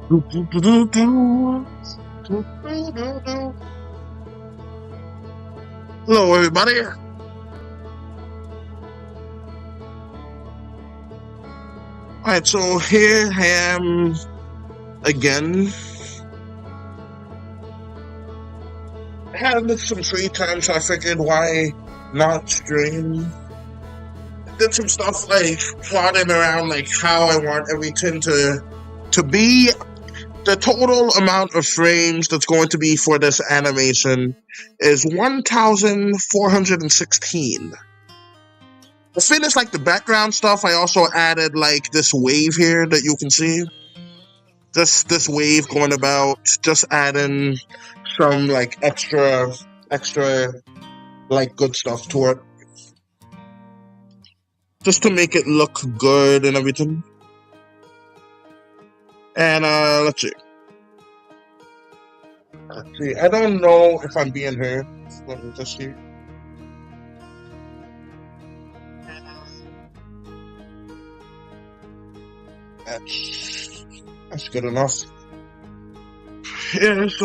Hello, everybody. Alright, so here I am again. I had some free time, so I figured why not stream. Did some stuff like plotting around like how I want everything to be. The total amount of frames that's going to be for this animation is 1,416. To finish like the background stuff, I also added like this wave here that you can see. This wave going about, just adding some like extra like good stuff to it. Just to make it look good and everything. And let's see. I don't know if I'm being heard. Let me just see. That's good enough. Here's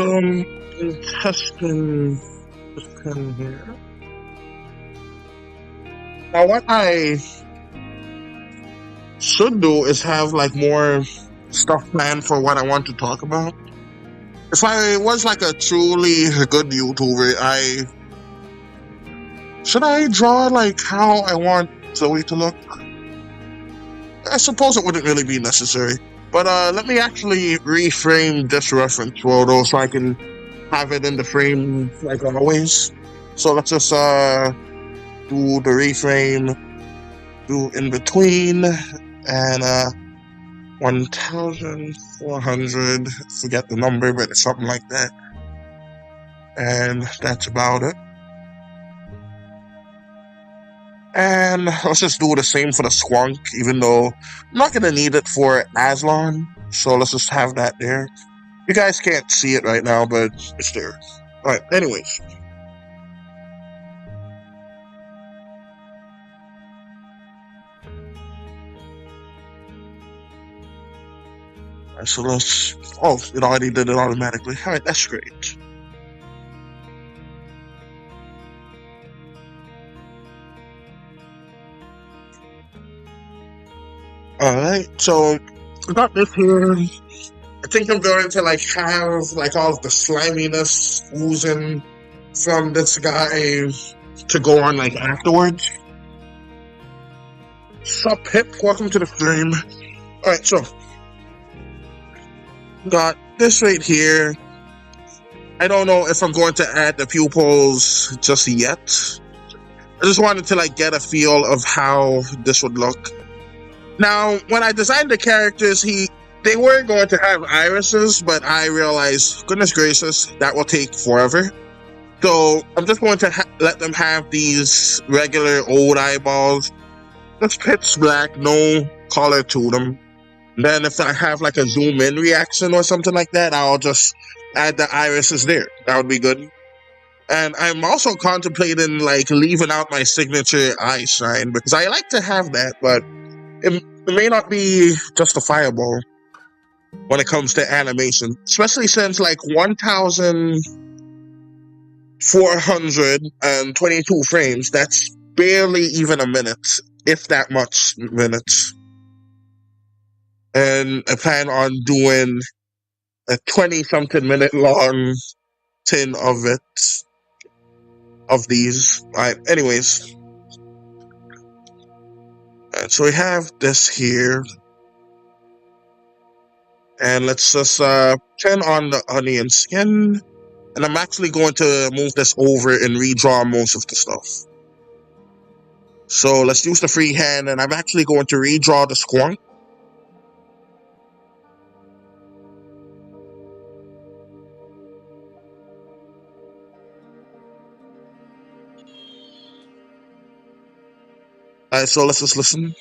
testing this pen here. Now what I should do is have like more stuff planned for what I want to talk about. If I was like a truly good YouTuber, should I draw like how I want Zoe to look? I suppose it wouldn't really be necessary. But let me actually reframe this reference photo so I can have it in the frame like always. So let's just do the reframe, do in between, and 1,400, forget the number, but it's something like that. And that's about it. And let's just do the same for the Squonk, even though I'm not going to need it for as long. So let's just have that there. You guys can't see it right now, but it's there. Alright, anyways. Alright, so let's... Oh, it already did it automatically. Alright, that's great. Alright, so I got this here. I think I'm going to like have like all of the sliminess oozing from this guy to go on like afterwards. Sup, Hip? Welcome to the stream. Alright, so got this right here. I don't know if I'm going to add the pupils just yet. I just wanted to like get a feel of how this would look. Now, when I designed the characters, they were going to have irises, but I realized, goodness gracious, that will take forever. So I'm just going to let them have these regular old eyeballs. Just pitch black, no color to them. Then if I have like a zoom in reaction or something like that, I'll just add the irises there. That would be good. And I'm also contemplating like leaving out my signature eye shine because I like to have that, but it may not be justifiable when it comes to animation, especially since like 1,422 frames, that's barely even a minute, if that much minutes. And I plan on doing a 20-something minute long tin of these. Alright, anyways. So we have this here. And let's just turn on the onion skin. And I'm actually going to move this over and redraw most of the stuff. So let's use the freehand, and I'm actually going to redraw the Squonk. Alright, so let's just listen.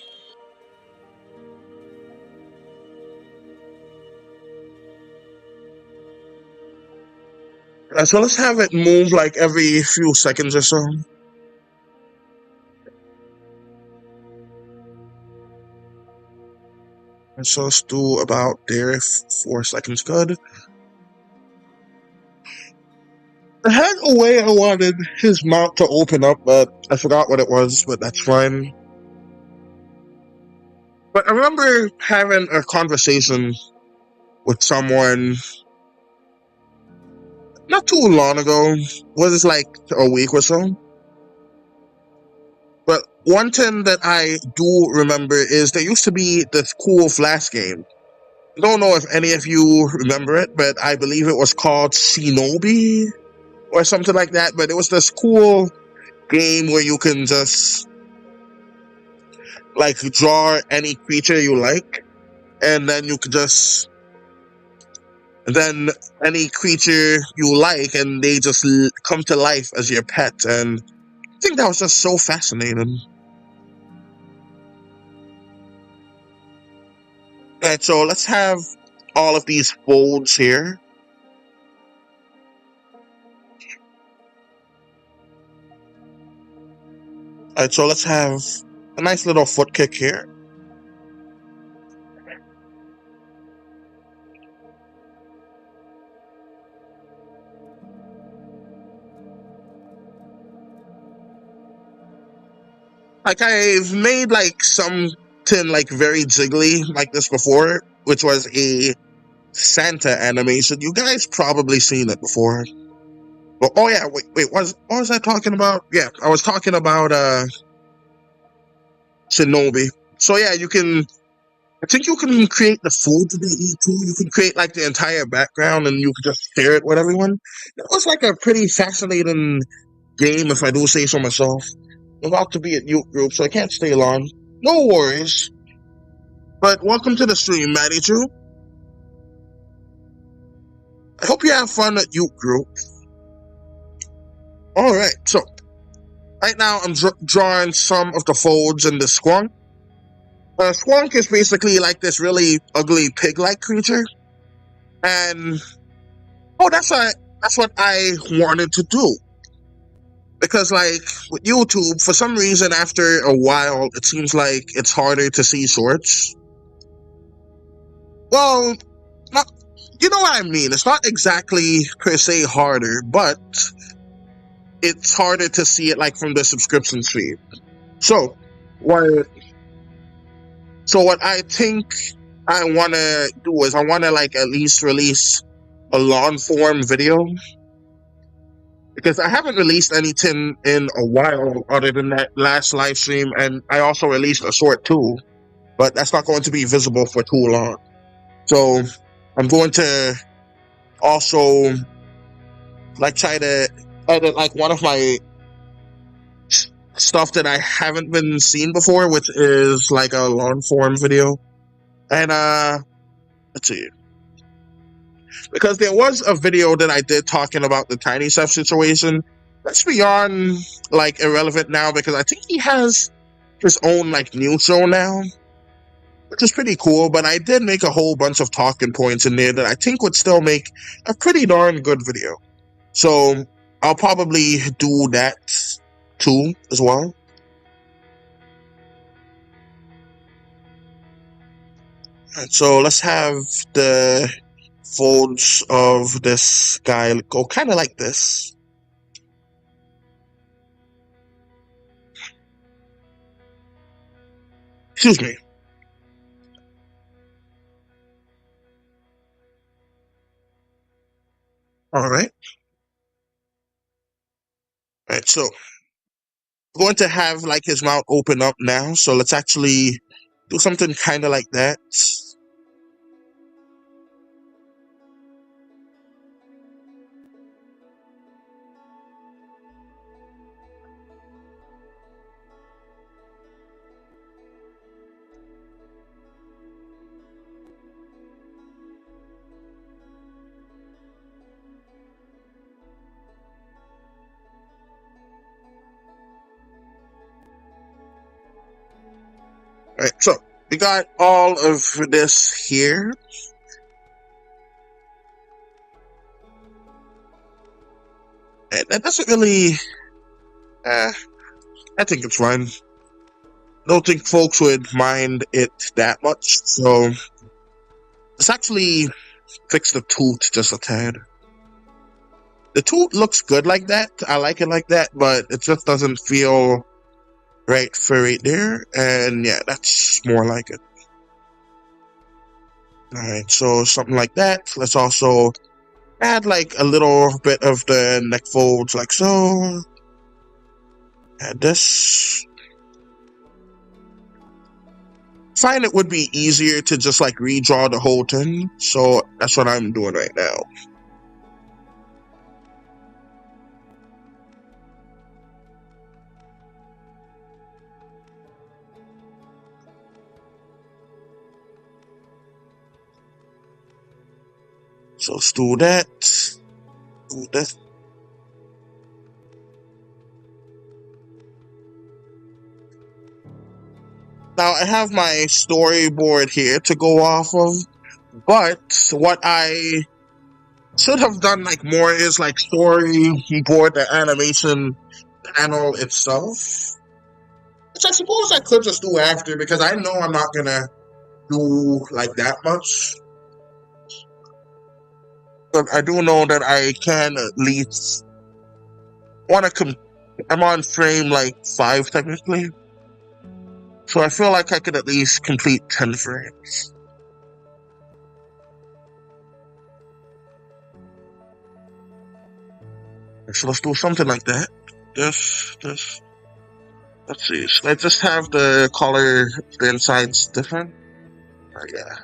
So let's have it move like every few seconds or so. So let's do about there, 4 seconds good. I had a way I wanted his mouth to open up, but I forgot what it was, but that's fine. But I remember having a conversation with someone not too long ago. Was it like a week or so? But one thing that I do remember is there used to be this cool Flash game. I don't know if any of you remember it, but I believe it was called Shinobi or something like that. But it was this cool game where you can just like draw any creature you like, and then you could just then any creature you like, and they just come to life as your pet. And I think that was just so fascinating. Alright, so let's have all of these folds here. Alright, so let's have a nice little foot kick here. Like, I've made like something like very jiggly like this before, which was a Santa animation. You guys probably seen it before. Well, oh yeah, wait, what was I talking about? Yeah, I was talking about Shinobi. So yeah, I think you can create the food to eat too. You can create like the entire background and you can just share it with everyone. It was like a pretty fascinating game, if I do say so myself. I'm about to be at youth group, so I can't stay long. No worries. But welcome to the stream, Maddie Drew. I hope you have fun at youth group. Alright, so right now I'm drawing some of the folds in the Squonk. Squonk is basically like this really ugly pig-like creature. And oh, that's what I wanted to do. Because like with YouTube, for some reason after a while it seems like it's harder to see shorts. Well, not, you know what I mean. It's not exactly per se harder, but it's harder to see it like from the subscription stream. So what I think I want to do is I want to like at least release a long form video, because I haven't released anything in a while other than that last live stream, and I also released a short too, but that's not going to be visible for too long. So I'm going to also like try to edit like one of my stuff that I haven't been seen before, which is like a long form video. And let's see, because there was a video that I did talking about the Tiny Chef situation. That's beyond like irrelevant now, because I think he has his own like news show now, which is pretty cool. But I did make a whole bunch of talking points in there that I think would still make a pretty darn good video. So I'll probably do that too as well. And so let's have the folds of this guy go kind of like this. Excuse me. All right. All right, so I'm going to have like his mouth open up now. So let's actually do something kind of like that. All right, so we got all of this here. And that doesn't really, I think it's fine. Don't think folks would mind it that much. So Let's actually fix the tooth just a tad. The tooth looks good like that. I like it like that, but it just doesn't feel right for right there. And yeah, that's more like it. Alright, so something like that. Let's also add like a little bit of the neck folds like so. Add this. Find it would be easier to just like redraw the whole thing, so that's what I'm doing right now. So let's do that. Do this. Now I have my storyboard here to go off of, but what I should have done like more is like storyboard the animation panel itself, which I suppose I could just do after because I know I'm not gonna do like that much. But I do know that I can at least I'm on frame like 5 technically. So I feel like I could at least complete 10 frames. So let's do something like that. This. Let's see. Should I just have the color, the insides different? Yeah.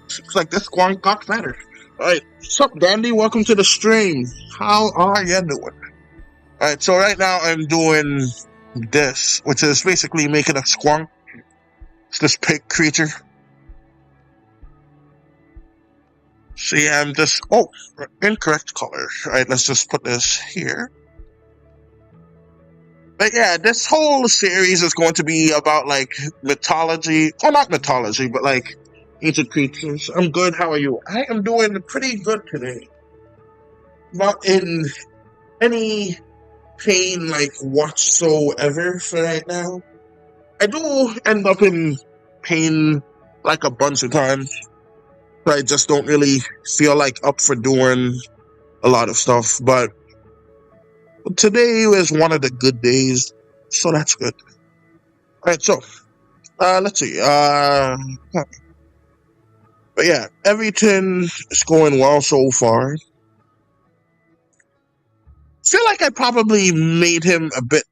Seems like this Squonk got better. Alright, what's up, Dandy? Welcome to the stream. How are you doing? Alright, so right now I'm doing this, which is basically making a Squonk. It's this pig creature. See, I'm just... Oh, incorrect color. Alright, let's just put this here. But yeah, this whole series is going to be about, like, mythology. Well, not mythology, but, like, ancient creatures. I'm good. How are you? I am doing pretty good today. Not in any pain, like, whatsoever for right now. I do end up in pain, like, a bunch of times. But I just don't really feel like up for doing a lot of stuff. But today is one of the good days, so that's good. Alright, so, let's see. But yeah, everything is going well so far. I feel like I probably made him a bit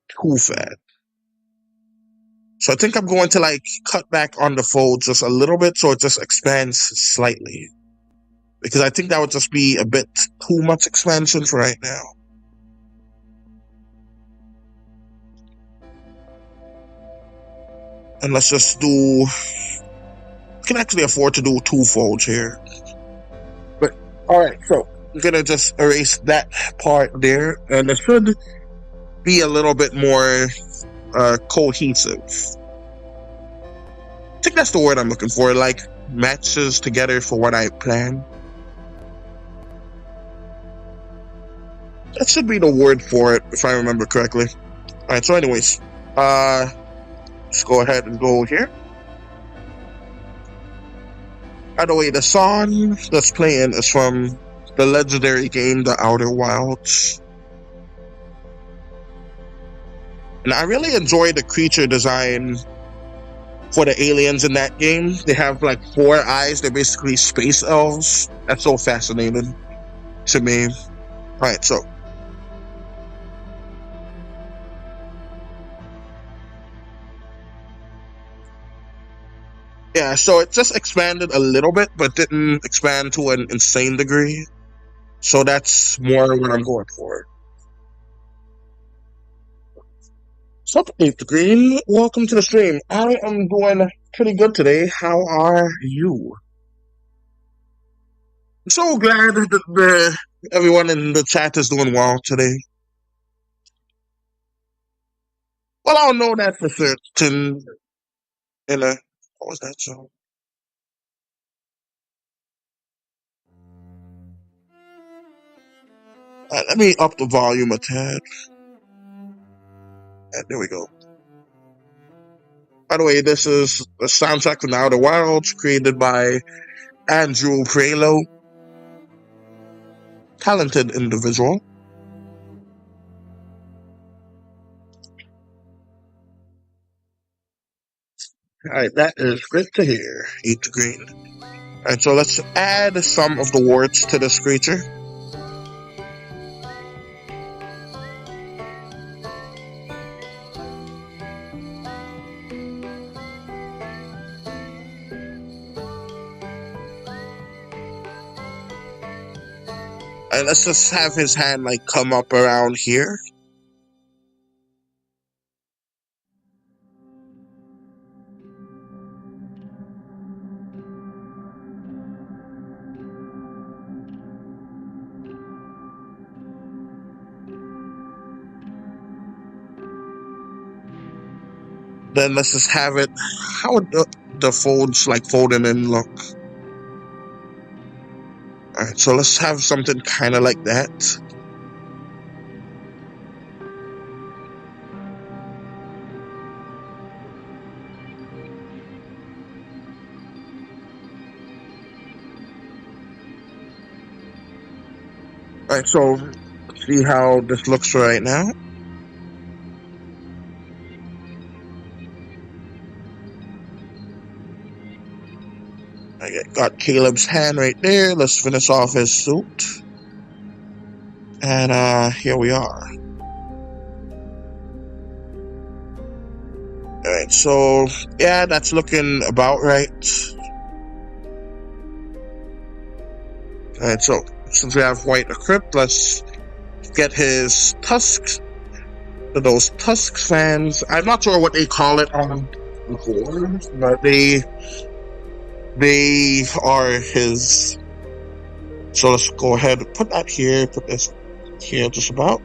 too fat. So I think I'm going to like cut back on the fold just a little bit so it just expands slightly. Because I think that would just be a bit too much expansion for right now. And let's just do... I can actually afford to do 2 folds here. But, alright, so I'm gonna just erase that part there. And it should be a little bit more cohesive. I think that's the word I'm looking for. Like, matches together for what I plan. That should be the word for it, if I remember correctly. Alright, so anyways. Let's go ahead and go here. By the way, the song that's playing is from the legendary game, The Outer Wilds. And I really enjoy the creature design for the aliens in that game. They have like 4 eyes. They're basically space elves. That's so fascinating to me. Alright, so. Yeah, so it just expanded a little bit, but didn't expand to an insane degree. So that's more what I'm going for. What's up, 8th Green? Welcome to the stream. I am doing pretty good today. How are you? I'm so glad that everyone in the chat is doing well today. Well, I'll know that for certain in a, what was that song? Let me up the volume a tad. There we go. By the way, this is the soundtrack from Outer Wilds, created by Andrew Prelo. Talented individual. Alright, that is great to hear. Eat the green. Alright, so let's add some of the words to this creature. And let's just have his hand like come up around here. Then let's just have it. How would the folds like folding in look? Alright, so let's have something kind of like that. Alright, so see how this looks right now. I got Caleb's hand right there. Let's finish off his suit. And here we are. Alright, so yeah, that's looking about right. Alright, so since we have white equipped, let's get his tusks. For those tusks fans, I'm not sure what they call it on the board, but they are his. So let's go ahead and put that here, put this here just about.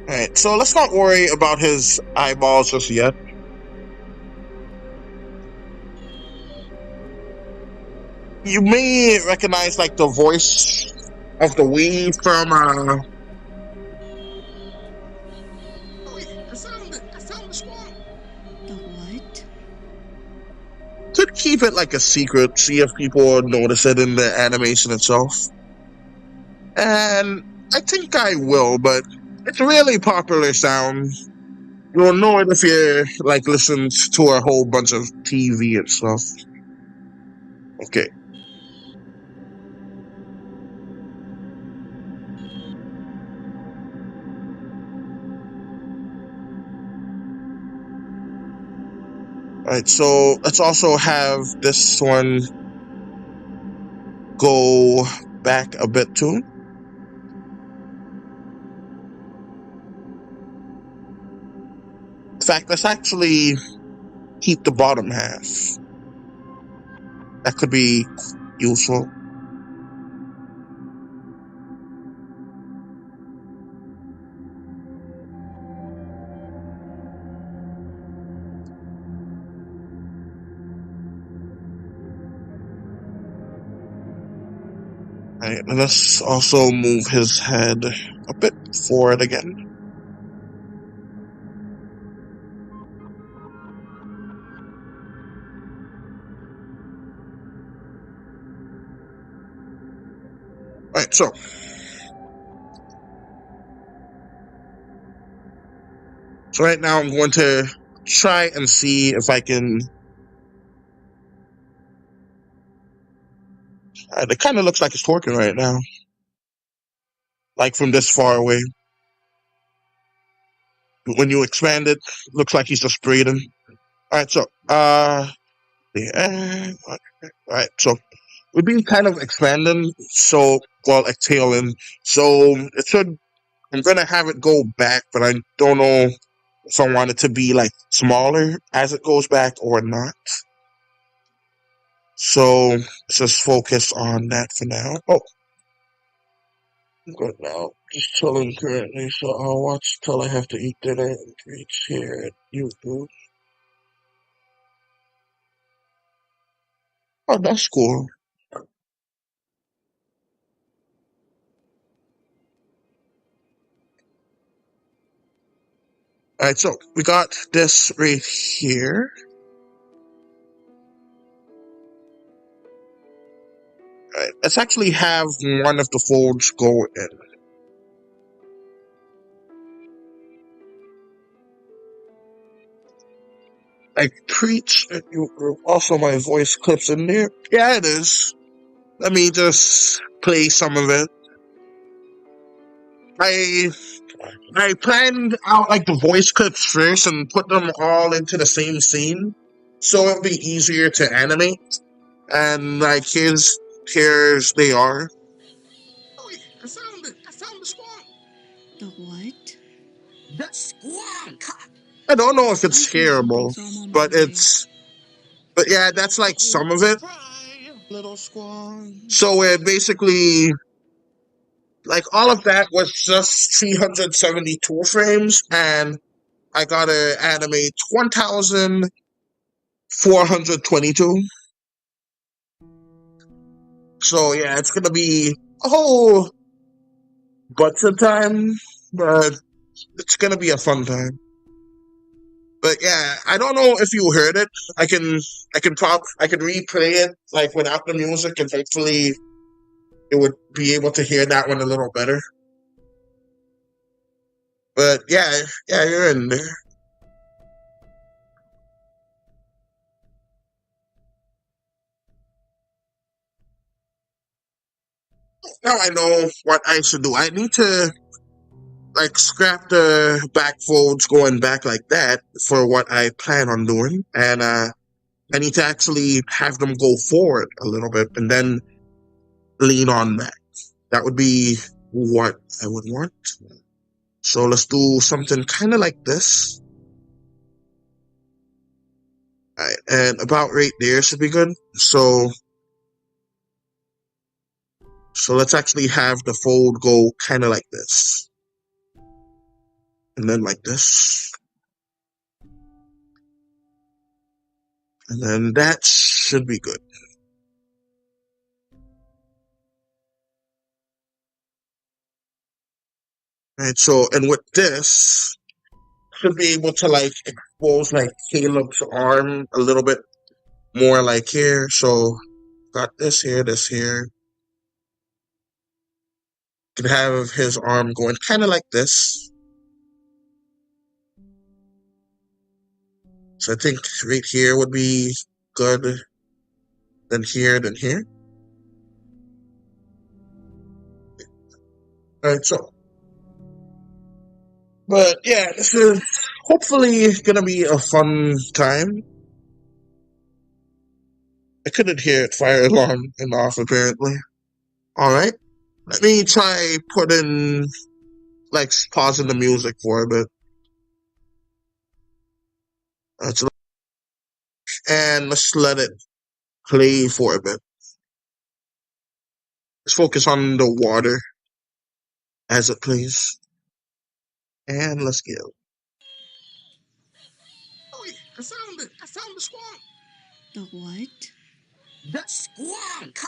Alright, so let's not worry about his eyeballs just yet. You may recognize like the voice of the Wii from Oh wait, I found it. I found the Squonk. The what? Could keep it like a secret, see if people notice it in the animation itself. And I think I will, but it's a really popular sound. You'll know it if you like listen to a whole bunch of TV and stuff. Okay. Alright, so let's also have this one go back a bit too. In fact, let's actually keep the bottom half. That could be useful. Alright, and let's also move his head a bit forward again. Alright, so right now I'm going to try and see if I can. It kind of looks like it's twerking right now, like from this far away. When you expand it, looks like he's just breathing. All right, so all right, so we've been kind of expanding, so well, exhaling. So it should. I'm gonna have it go back, but I don't know if I want it to be like smaller as it goes back or not. So let's just focus on that for now. Oh, I'm good now. Just chilling currently, so I'll watch till I have to eat dinner and reach here at YouTube. Oh, that's cool. Alright, so we got this right here. Alright, let's actually have one of the folds go in. Like treats and you also my voice clips in there. Yeah, it is. Let me just play some of it. I I planned out like the voice clips first and put them all into the same scene, so it'll be easier to animate. And like here's they are. Oh, I found it! I found the squonk. The what? The squonk. I don't know if it's shareable, but it's. But yeah, that's like some of it. Little squonk. So it basically, like all of that was just 372 frames, and I gotta animate 1,422. So yeah, it's gonna be a whole bunch of time, but it's gonna be a fun time. But yeah, I don't know if you heard it. I can replay it like without the music, and hopefully it would be able to hear that one a little better. But yeah, you're in there. Now I know what I should do. I need to like scrap the back folds going back like that for what I plan on doing, and I need to actually have them go forward a little bit and then lean on that. That would be what I would want. So let's do something kind of like this. All right, and about right there should be good. So let's actually have the fold go kind of like this. And then like this. And then that should be good. All right, so, and with this, should be able to like expose like Caleb's arm a little bit more like here. So got this here, this here. Could have his arm going kind of like this. So I think right here would be good. Then here, then here. Alright, so. But yeah, this is hopefully gonna be a fun time. I couldn't hear it fire alarm and off apparently. Alright. Let me try putting like pausing the music for a bit. And let's let it play for a bit. Let's focus on the water as it plays. And let's go. Oh, I found it. I found the squonk. The what? The squonk.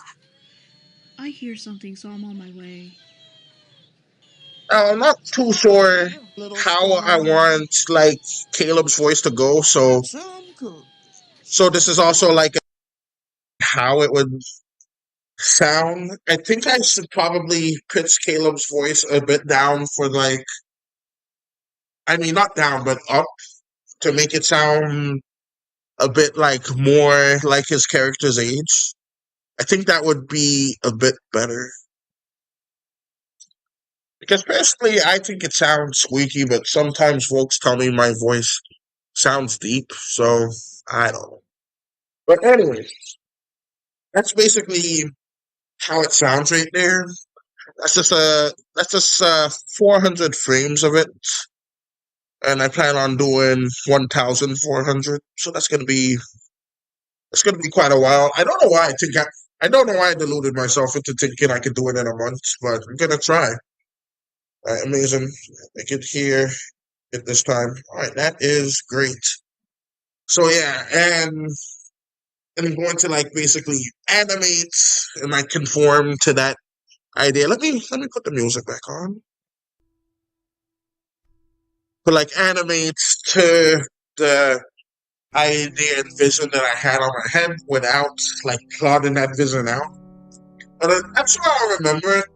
I hear something, so I'm on my way. I'm not too sure how I want like Caleb's voice to go, so this is also like how it would sound. I think I should probably pitch Caleb's voice a bit down for like, I mean not down but up to make it sound a bit like more like his character's age. I think that would be a bit better. Because personally, I think it sounds squeaky, but sometimes folks tell me my voice sounds deep, so I don't know. But anyway, that's basically how it sounds right there. That's just 400 frames of it, and I plan on doing 1,400. So it's gonna be quite a while. I don't know why I deluded myself into thinking I could do it in a month, but I'm gonna try. All right, amazing. Make it here at this time. All right, that is great. So yeah, and I'm going to like basically animate and like conform to that idea. Let me put the music back on. But like animate to the idea and vision that I had on my head without like plotting that vision out. But that's how I remember it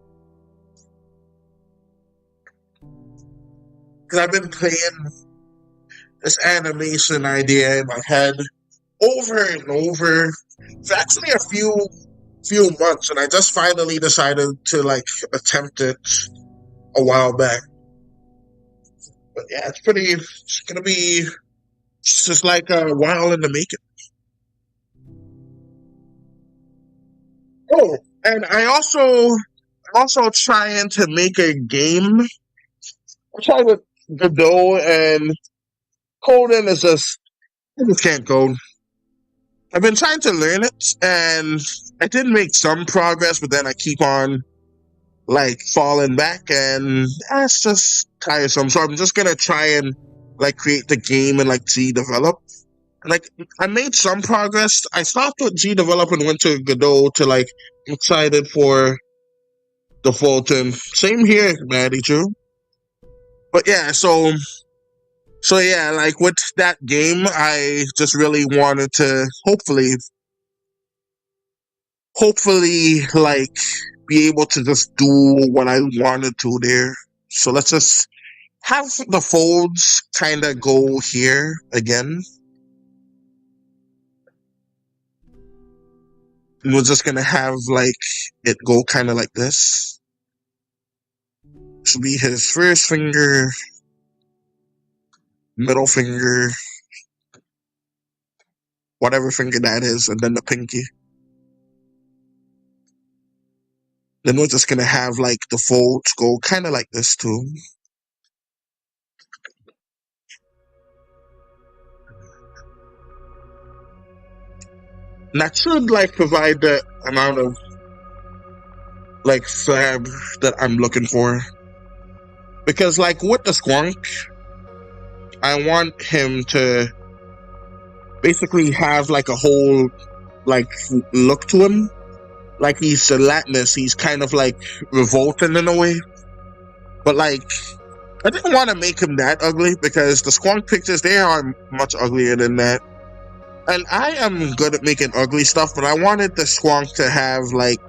because I've been playing this animation idea in my head over and over for actually a few months, and I just finally decided to like attempt it a while back. But yeah, it's gonna be just like a while in the making. Oh, and I also trying to make a game. I'm trying with Godot and coding is just I just can't code. I've been trying to learn it, and I did make some progress, but then I keep on like falling back, and that's just tiresome. So I'm just gonna try and like create the game and like G develop. Like I made some progress. I stopped with G develop and went to Godot to like excited for the Fulton. Same here, Maddie True. But yeah, so yeah, like with that game, I just really wanted to hopefully like be able to just do what I wanted to there. So let's just have the folds kind of go here again. And we're just gonna have like it go kind of like this. This will be his first finger, middle finger, whatever finger that is, and then the pinky. Then we're just gonna have like the folds go kind of like this too. And that should like provide the amount of like flab that I'm looking for. Because like with the Squonk, I want him to basically have like a whole like look to him. Like he's gelatinous, he's kind of like revolting in a way. But like I didn't want to make him that ugly because the Squonk pictures, they are much uglier than that. And I am good at making ugly stuff, but I wanted the Squonk to have like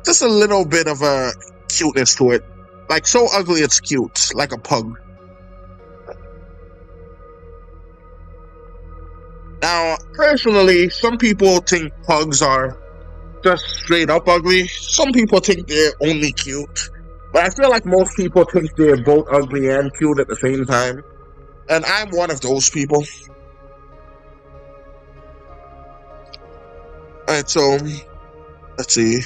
just a little bit of a cuteness to it. Like so ugly it's cute, like a pug. Now, personally, some people think pugs are just straight up ugly. Some people think they're only cute. But I feel like most people think they're both ugly and cute at the same time. And I'm one of those people. Alright, so let's see.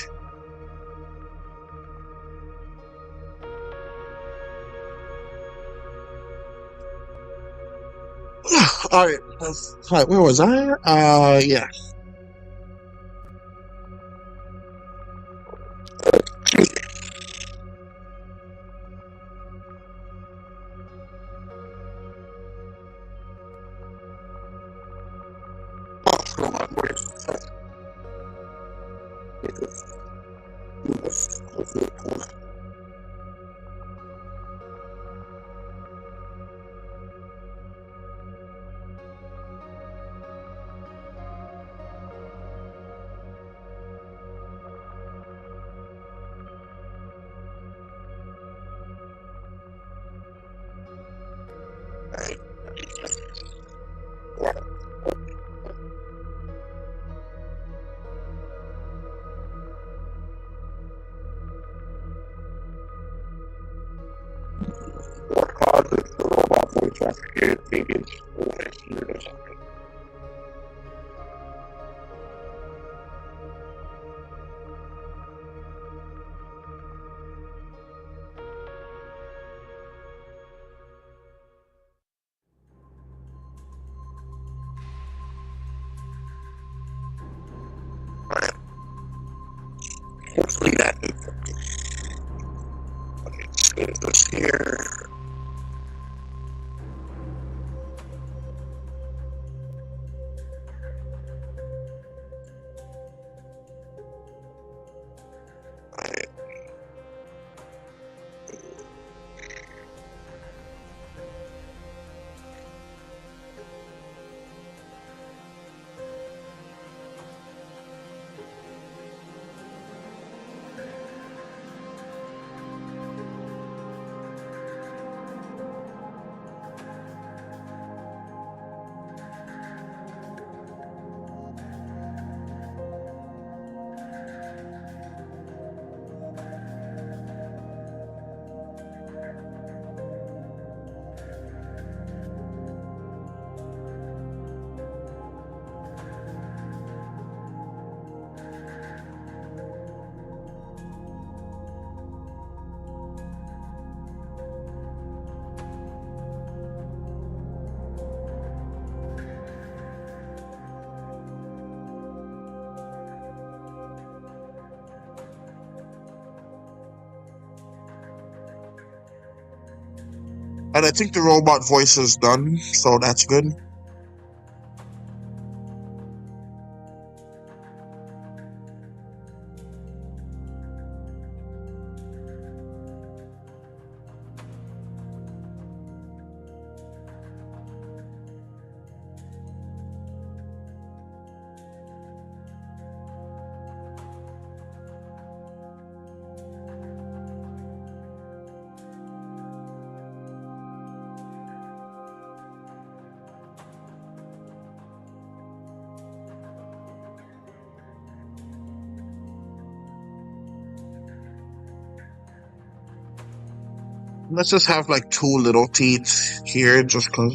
Alright, where was I? Yeah. What causes the robot voice actor to think it's weird or something? that is focus. Okay, save this here. Alright. And I think the robot voice is done, so that's good. Let's just have like two little teeth here, just cause.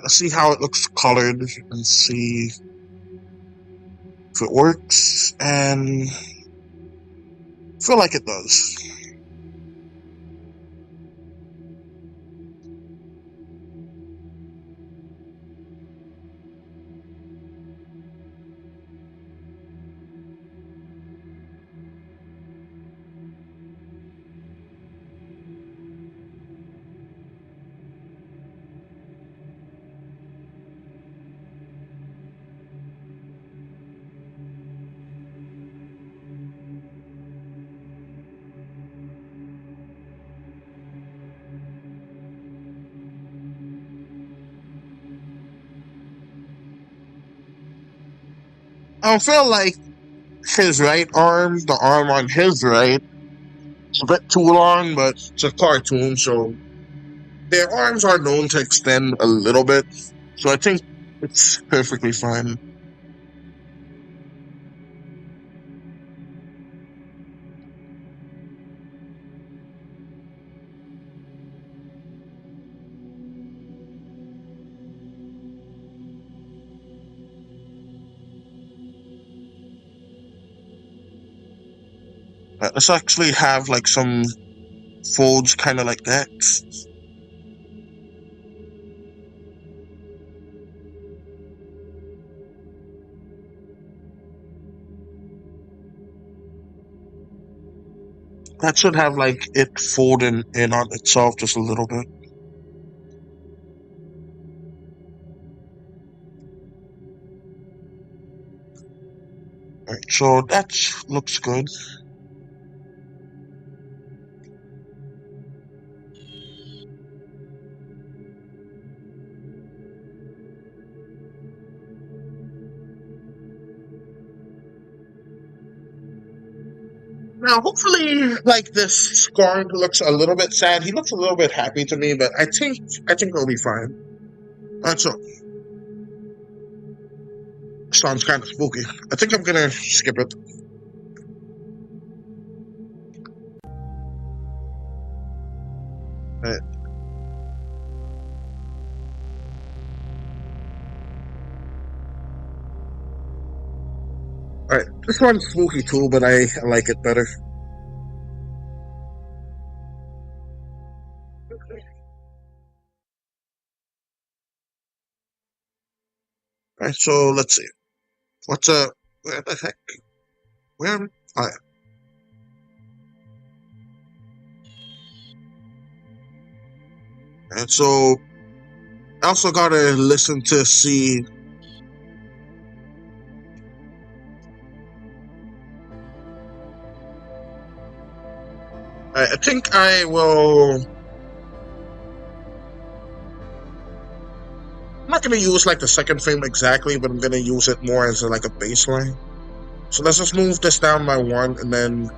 Let's see how it looks colored and see if it works, and I feel like it does. I feel like his right arm, the arm on his right, it's a bit too long, but it's a cartoon, so their arms are known to extend a little bit, so I think it's perfectly fine. Let's actually have like some folds kind of like that. That should have like it folding in on itself just a little bit. Alright, so that looks good. Now, hopefully, like this Squonk looks a little bit sad. He looks a little bit happy to me, but I think he'll be fine. So sounds kind of spooky. I think I'm gonna skip it. Alright. Alright, this one's spooky too, but I like it better. Alright, so let's see. What's where the heck? Where? Alright. And so I also gotta listen to see. I think I will. I'm not gonna use like the second frame exactly, but I'm gonna use it more as like a baseline. So let's just move this down by one, and then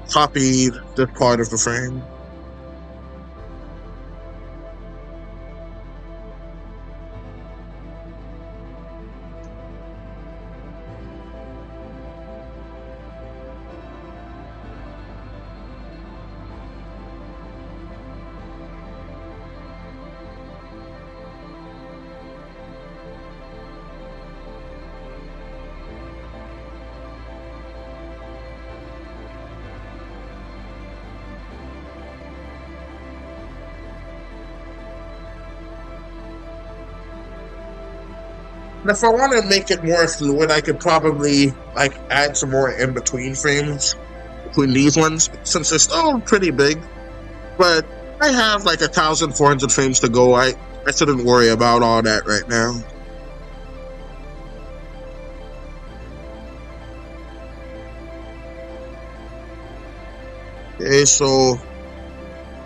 copy this part of the frame. And if I want to make it more fluid, I could probably like add some more in between frames between these ones, since they're still pretty big. But I have like 1,400 frames to go. I shouldn't worry about all that right now. Okay, so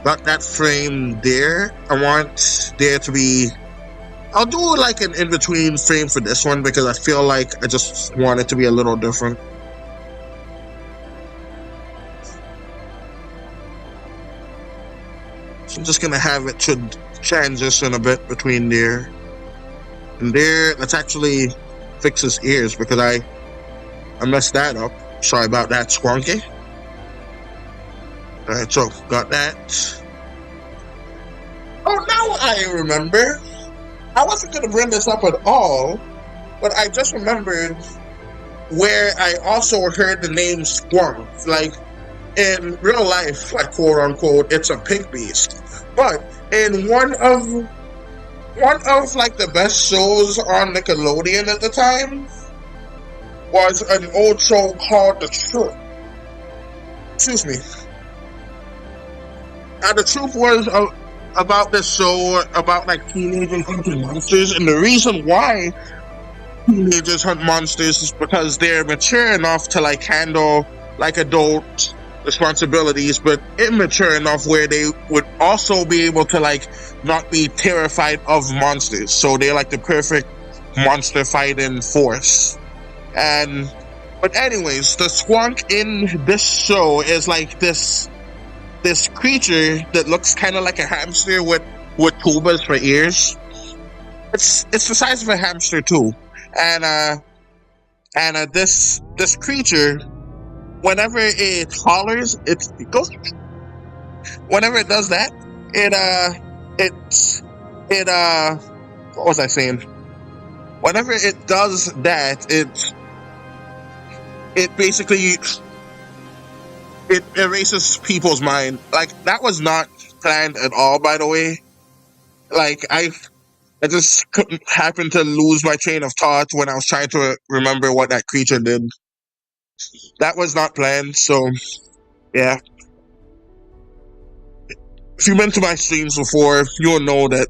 got that frame there. I want there to be. I'll do like an in-between frame for this one because I feel like I just want it to be a little different. So I'm just gonna have it to transition a bit between there and there. Let's actually fix his ears because I messed that up. Sorry about that, Squonky. Alright, so got that. Oh, now I remember. I wasn't going to bring this up at all, but I just remembered where I also heard the name Squonk. Like, in real life, like, quote unquote, it's a pig beast. But in one of like the best shows on Nickelodeon at the time was an old show called The Truth. Excuse me. Now, The Truth was about this show about like teenagers hunting monsters, and the reason why teenagers hunt monsters is because they're mature enough to like handle like adult responsibilities, but immature enough where they would also be able to like not be terrified of monsters. So they're like the perfect monster fighting force. But anyways, the Squonk in this show is like this creature that looks kind of like a hamster with tubas for ears. It's the size of a hamster too, and this creature, whenever it hollers, it goes. Whenever it does that, what was I saying? Whenever it does that, it basically. It erases people's mind. Like, that was not planned at all, by the way. Like, I just happened to lose my train of thought when I was trying to remember what that creature did. That was not planned, so, yeah. If you've been to my streams before, you'll know that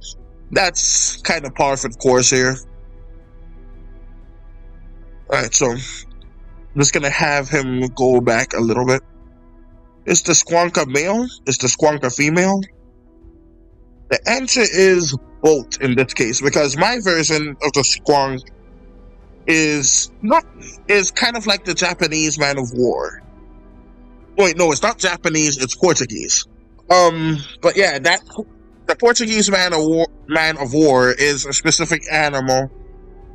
that's kind of par for the course here. Alright, so I'm just gonna have him go back a little bit. Is the Squonk a male? Is the Squonk a female? The answer is both in this case, because my version of the Squonk is kind of like the Japanese man of war. Wait, no, it's not Japanese, it's Portuguese. But yeah, that the Portuguese man of war is a specific animal.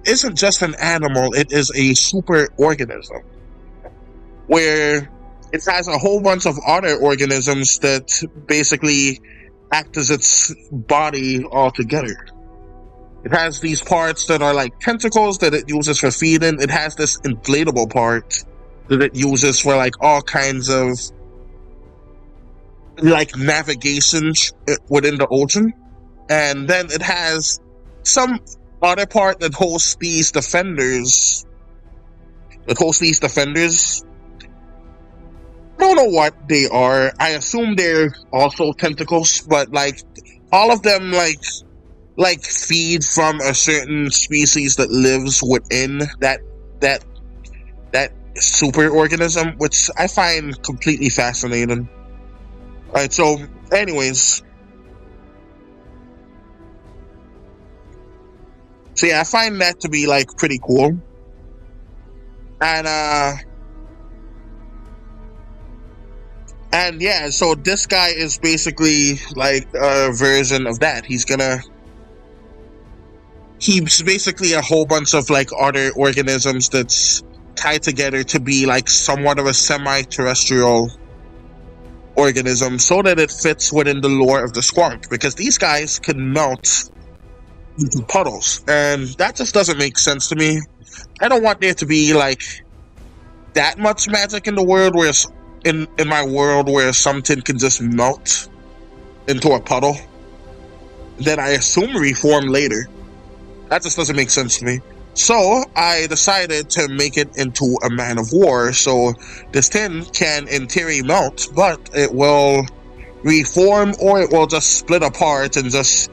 Isn't just an animal, it is a super organism where it has a whole bunch of other organisms that basically act as its body altogether. It has these parts that are like tentacles that it uses for feeding. It has this inflatable part that it uses for like all kinds of like navigation within the ocean. And then it has some other part that hosts these defenders. I don't know what they are. I assume they're also tentacles, but like all of them like feed from a certain species that lives within that super organism, which I find completely fascinating. Alright, so anyways. So yeah, I find that to be like pretty cool. And yeah, so this guy is basically like a version of that. He's basically a whole bunch of like other organisms that's tied together to be like somewhat of a semi-terrestrial organism so that it fits within the lore of the Squonk, because these guys can melt into puddles, and that just doesn't make sense to me. I don't want there to be like that much magic in the world where in my world where something can just melt into a puddle, then I assume reform later. That just doesn't make sense to me. So I decided to make it into a man of war. So this tin can in theory melt, but it will reform or it will just split apart and just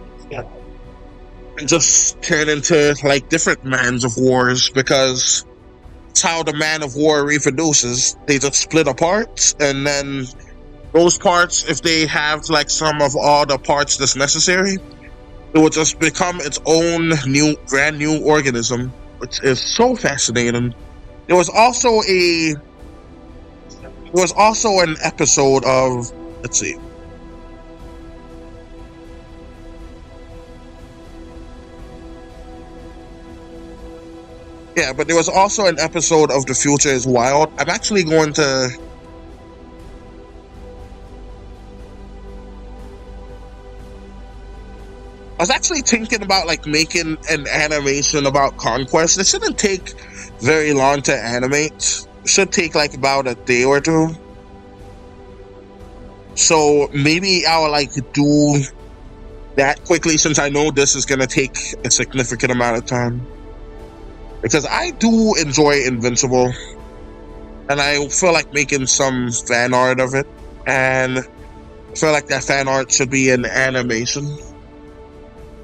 turn into like different mans of wars, because it's how the man of war reproduces. They just split apart, and then those parts, if they have like some of all the parts that's necessary, it will just become its own brand new organism, which is so fascinating. There was also an episode of, let's see. Yeah, but there was also an episode of The Future is Wild. I'm actually going to... I was actually thinking about like making an animation about Conquest. It shouldn't take very long to animate. It should take like about a day or two. So maybe I'll like do that quickly, since I know this is going to take a significant amount of time. Because I do enjoy Invincible, and I feel like making some fan art of it, and I feel like that fan art should be an animation.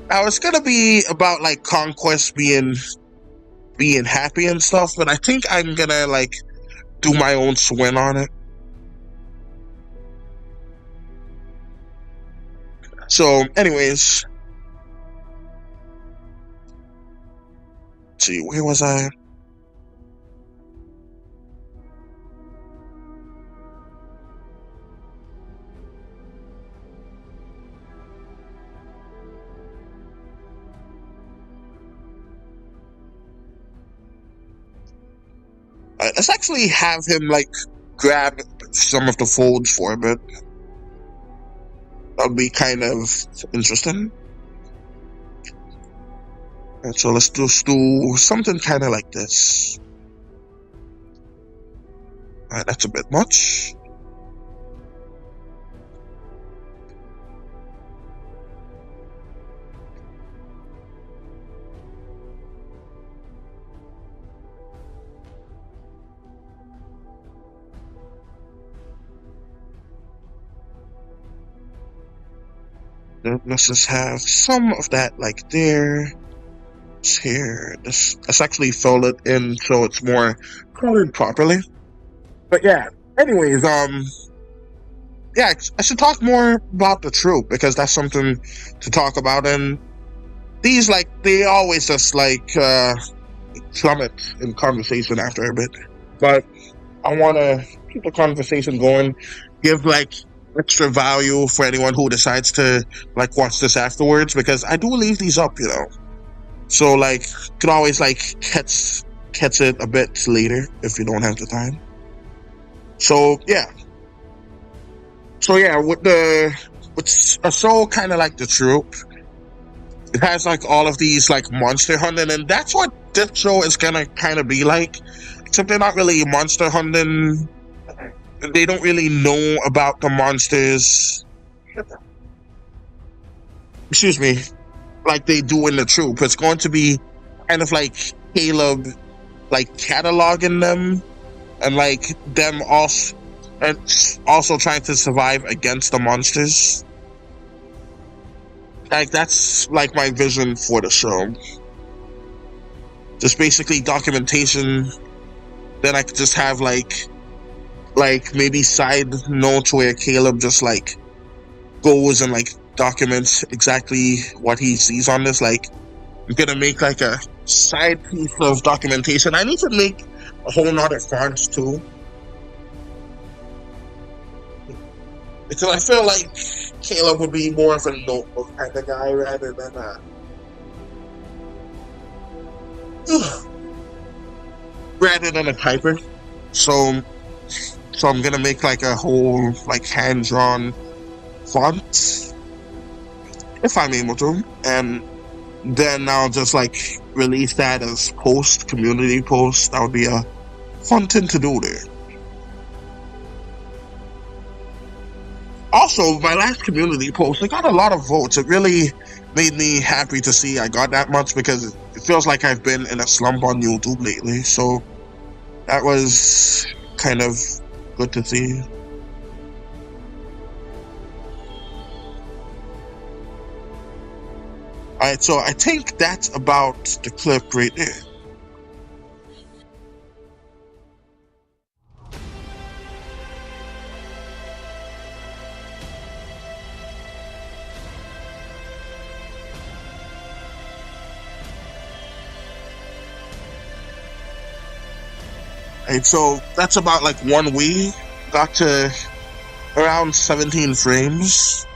Now, it's gonna be about like Conquest being happy and stuff, but I think I'm gonna like do my own swing on it. So, anyways, let's see, where was I? Let's actually have him like grab some of the folds for a bit. That'll be kind of interesting. And so let's just do something kind of like this. Alright, that's a bit much. Let's just have some of that like there. Here, let's actually fill it in so it's more colored properly. But yeah, anyways, yeah, I should talk more about the troop because that's something to talk about. And these, like, they always just like plummet in conversation after a bit. But I want to keep the conversation going, give like extra value for anyone who decides to like watch this afterwards because I do leave these up, you know. So like, you can always like catch it a bit later if you don't have the time. So yeah, with a show kind of like the troop, it has like all of these like monster hunting, and that's what this show is gonna kind of be like. Except they're not really monster hunting. They don't really know about the monsters. Excuse me, like they do in the troop. It's going to be kind of like Caleb, like cataloging them and like them also and also trying to survive against the monsters. Like that's like my vision for the show. Just basically documentation. Then I could just have like maybe side notes where Caleb just like goes and like documents exactly what he sees on this. Like I'm gonna make like a side piece of documentation. I need to make a whole nother fonts too. Because I feel like Caleb would be more of a notebook kind of guy rather than a typer. So I'm gonna make like a whole like hand drawn font if I'm able to, and then I'll just like release that as community post. That would be a fun thing to do there. Also, my last community post, it got a lot of votes. It really made me happy to see I got that much because it feels like I've been in a slump on YouTube lately. So that was kind of good to see. Alright, so I think that's about the clip right there. Alright, so that's about like 1 week. Got to around 17 frames.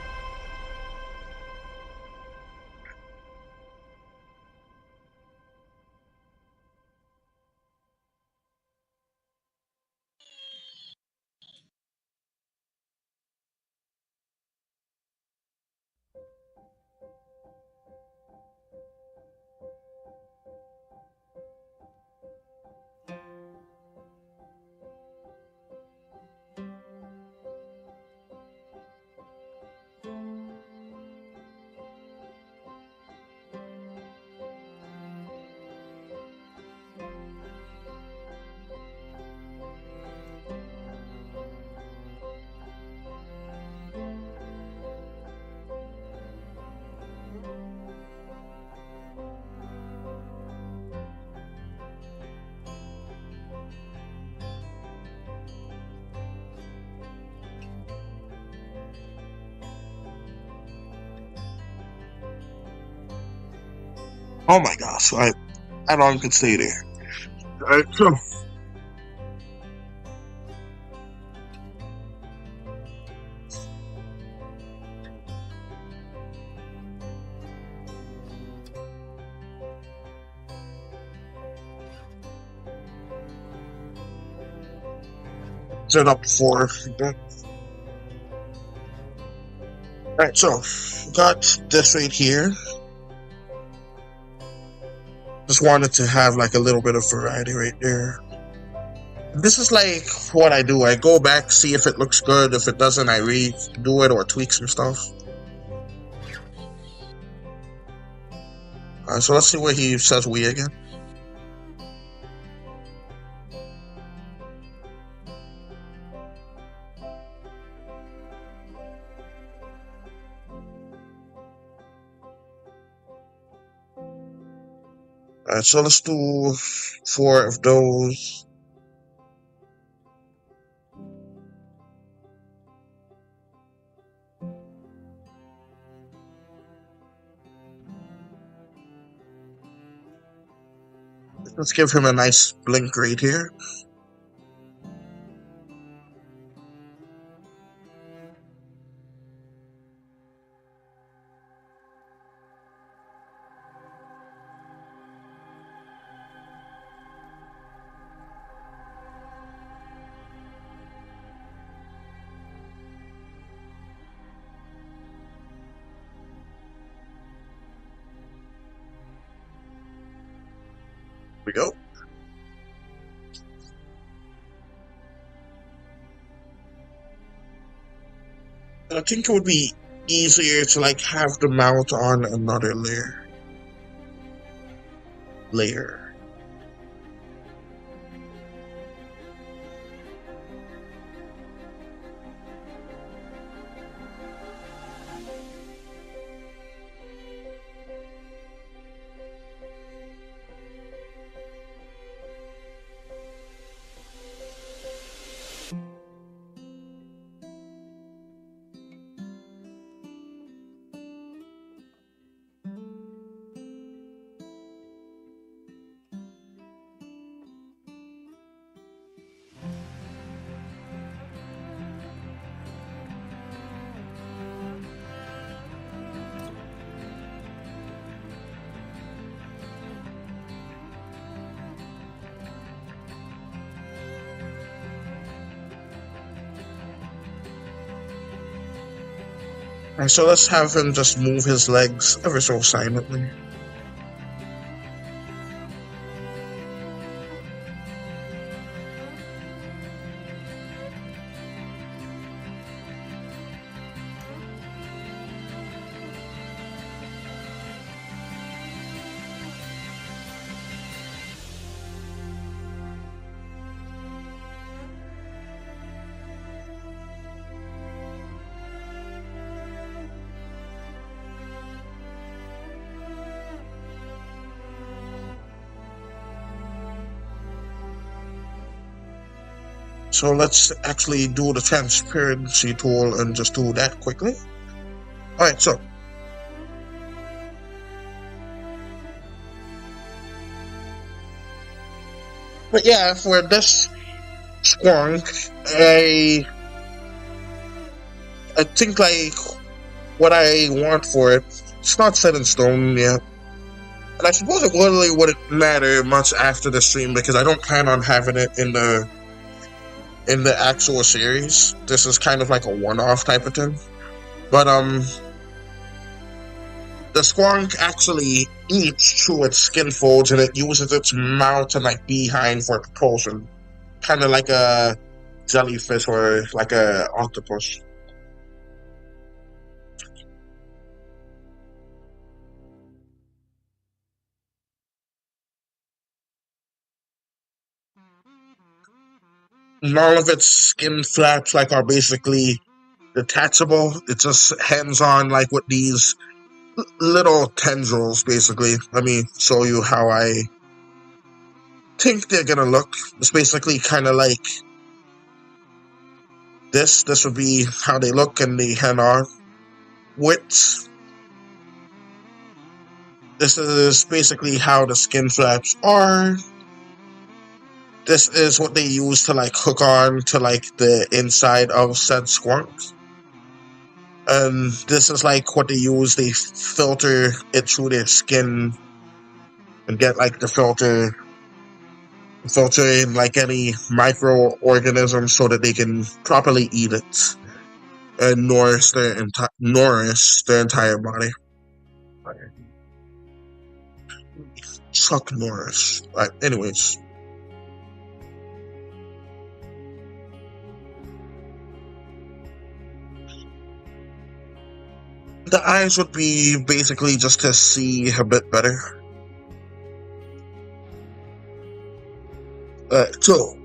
Oh my gosh, I long could stay there. Alright, so set up for alright, so got this right here. Just wanted to have like a little bit of variety right there. This is like what I do. I go back, see if it looks good. If it doesn't, I redo it or tweak some stuff. So let's see where he says we again. So let's do 4 of those. Let's give him a nice blink right here. Here we go. I think it would be easier to like have the mount on another layer. And so let's have him just move his legs ever so silently. So let's actually do the transparency tool and just do that quickly. Alright, so but yeah, for this Squonk, I think like what I want for it, it's not set in stone yet. And I suppose it literally wouldn't matter much after the stream because I don't plan on having it in the actual series. This is kind of like a one-off type of thing. But the Squonk actually eats through its skin folds and it uses its mouth and like behind for propulsion. Kind of like a jellyfish or like a octopus. And all of its skin flaps like are basically detachable. It just hangs on like with these little tendrils basically. Let me show you how I think they're gonna look. It's basically kind of like this. This would be how they look and they hang on. With this is basically how the skin flaps are. This is what they use to like hook on to like the inside of said Squonk. And this is like what they use. They filter it through their skin and get like the filter in like any microorganisms so that they can properly eat it and nourish their entire body. Chuck Norris. Right, anyways. The eyes would be basically just to see a bit better. So,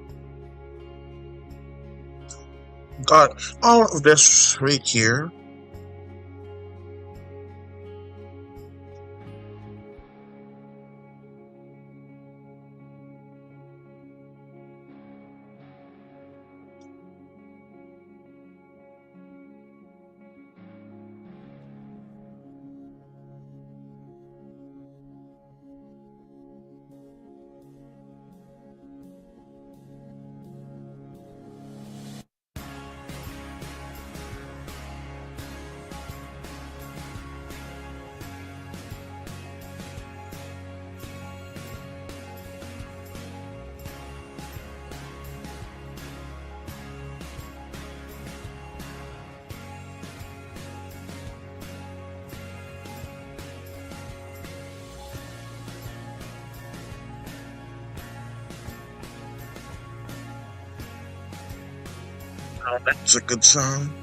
got all of this right here. Oh, that's a good song.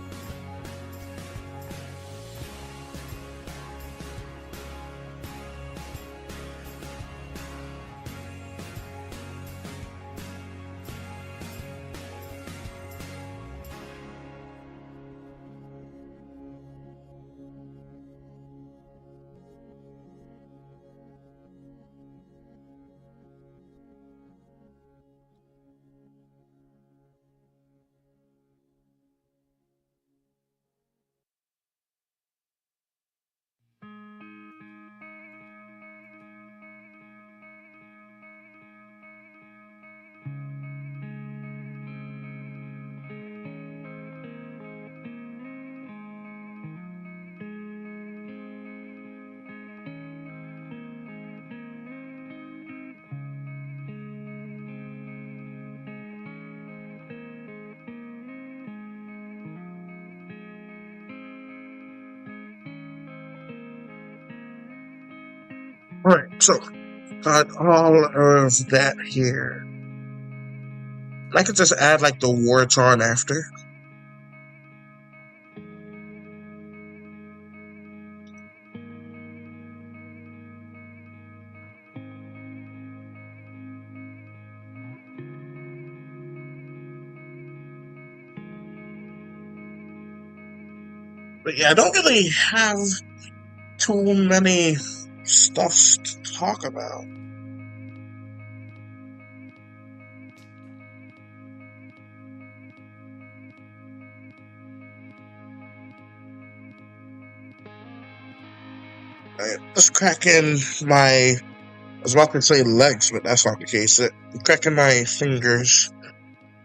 Alright, so got all of that here. I could just add like the words on after. But yeah, I don't really have too many stuffs to talk about. Just cracking my, I was about to say legs, but that's not the case. Cracking my fingers.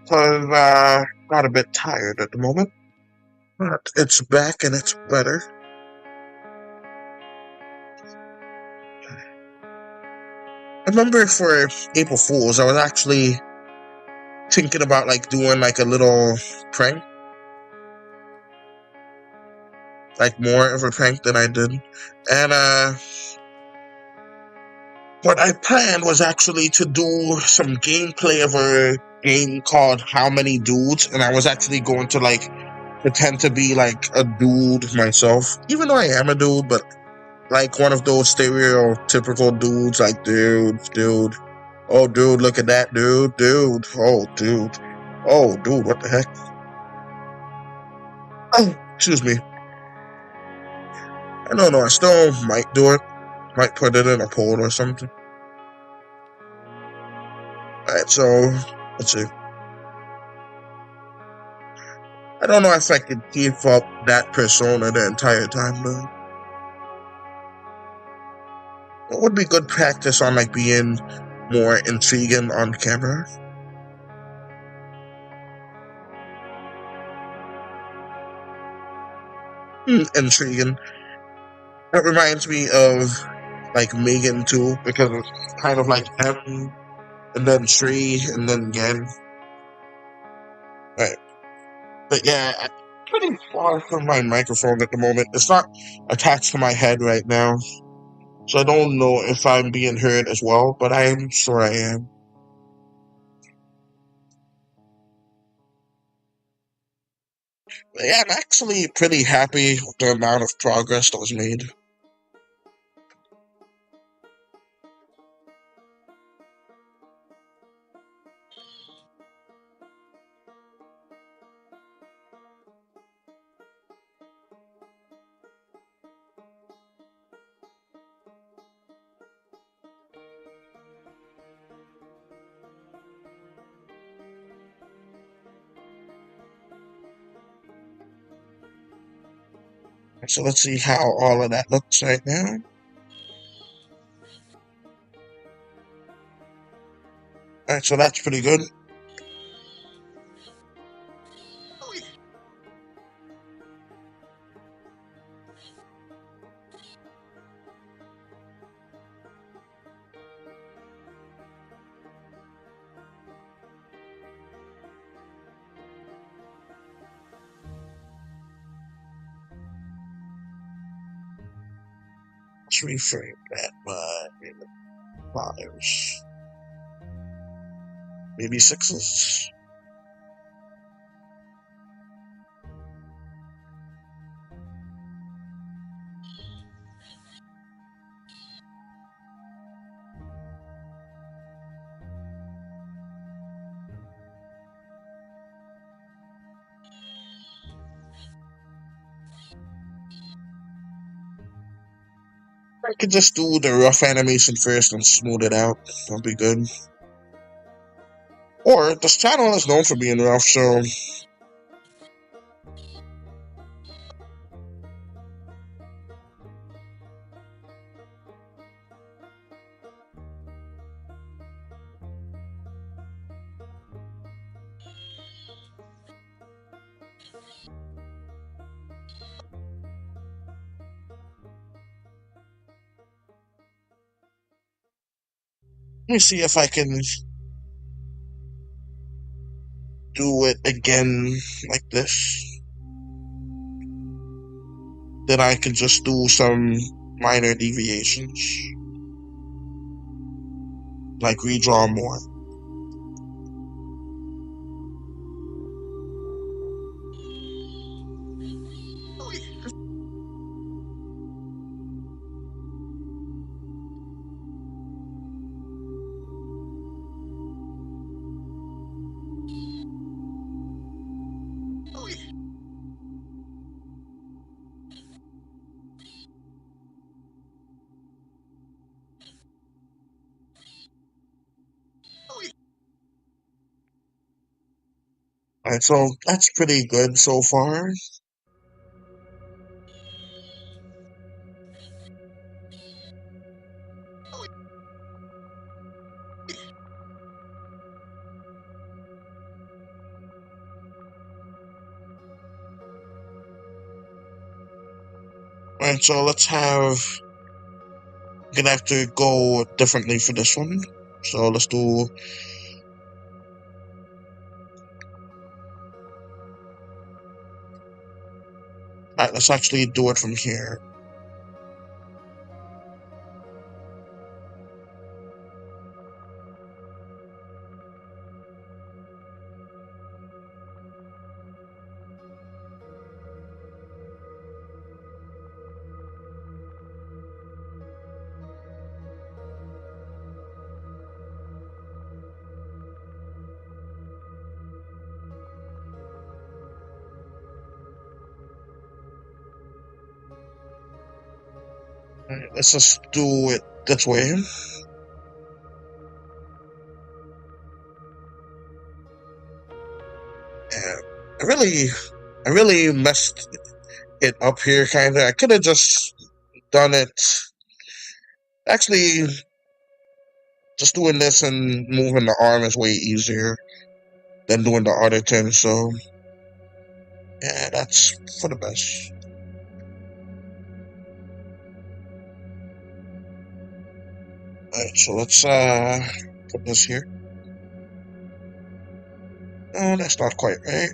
Cause, not a bit tired at the moment. But it's back and it's better. I remember for April Fools, I was actually thinking about like doing like a little prank. Like more of a prank than I did. And what I planned was actually to do some gameplay of a game called How Many Dudes, and I was actually going to like pretend to be like a dude myself, even though I am a dude, but like one of those stereotypical dudes, like dude, oh dude, look at that dude, oh dude, what the heck? Oh, excuse me. I don't know. I still might do it. Might put it in a poll or something. Alright, so let's see. I don't know if I could keep up that persona the entire time though. What would be good practice on like being more intriguing on camera? Intriguing. That reminds me of like Megan too, because it's kind of like M and then Tree and then again. Right. But yeah, I'm pretty far from my microphone at the moment. It's not attached to my head right now. So I don't know if I'm being heard as well, but I'm sure I am. But yeah, I'm actually pretty happy with the amount of progress that was made. So let's see how all of that looks right now. Alright, so that's pretty good. Let's reframe that by fives. Maybe sixes. I could just do the rough animation first and smooth it out. That'll be good. Or this channel is known for being rough, so let me see if I can do it again like this. Then I can just do some minor deviations, like redraw more. Alright, so that's pretty good so far. Alright, so let's have... gonna have to go differently for this one. So let's do... Alright, let's actually do it from here. Alright, let's just do it this way. And I really messed it up here, kinda. I could have just done it. Actually, just doing this and moving the arm is way easier than doing the other thing, so yeah, that's for the best. Alright, so let's put this here. Oh, that's not quite right.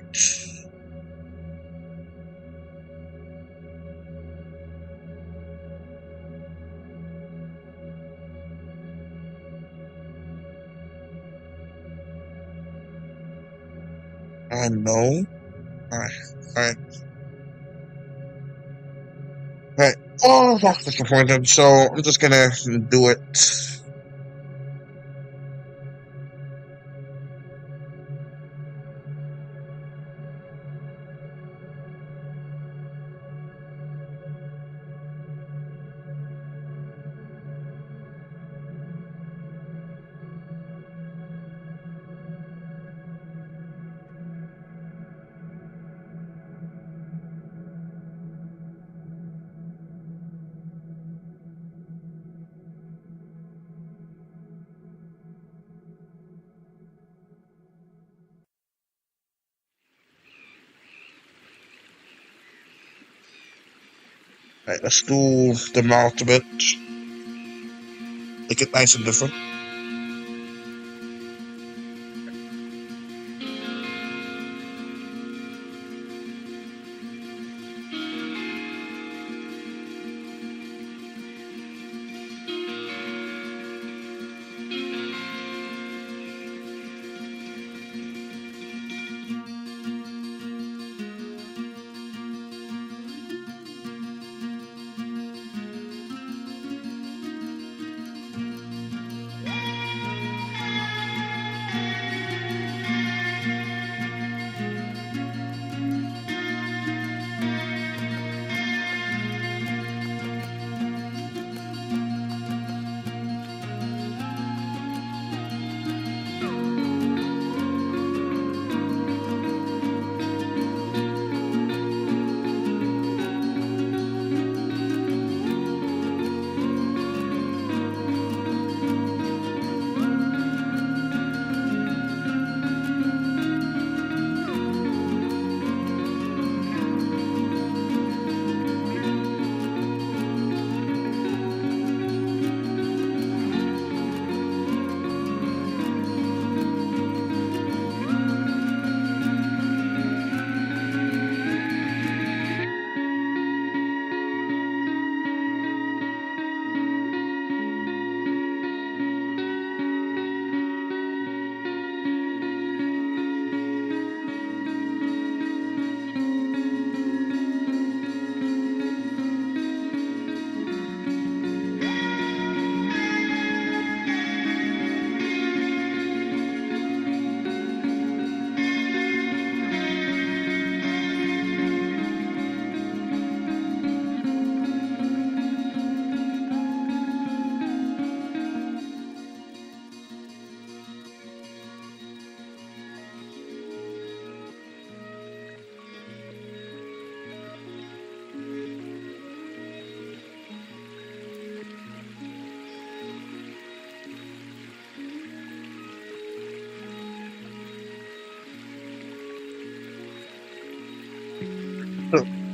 No. Alright, alright. Alright. Oh, that's disappointed, so I'm just gonna do it. Alright, let's do the mouth a bit. Make it nice and different.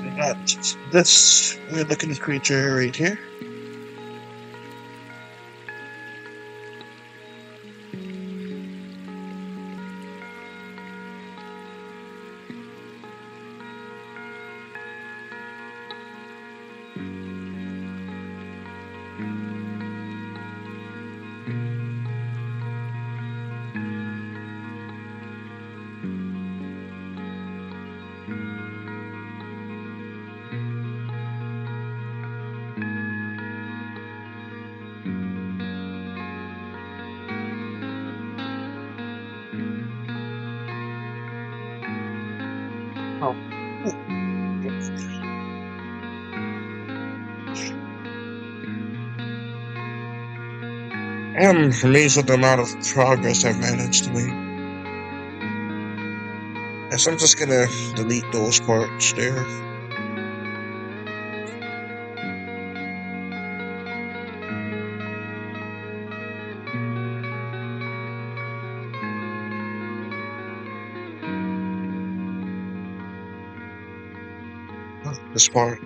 We got this weird looking creature right here. Oh. I am amazed at the amount of progress I've managed to make. Yes, I'm just gonna delete those parts there. This part.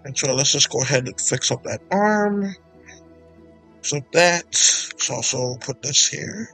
And so let's just go ahead and fix up that arm. So let's also put this here.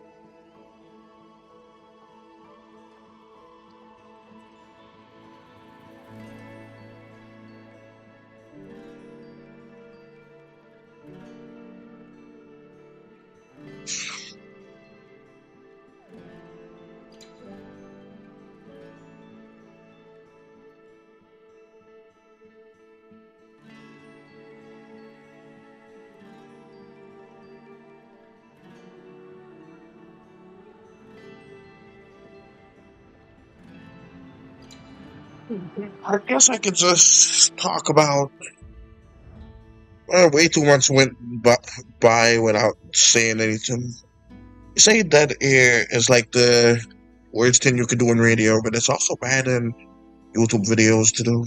I guess I could just talk about way too much went by without saying anything. You say dead air is like the worst thing you could do in radio, but it's also bad in YouTube videos to do.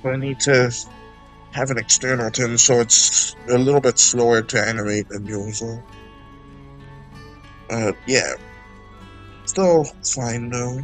But I need to have an external tin, so it's a little bit slower to animate than usual. Yeah. Still fine though.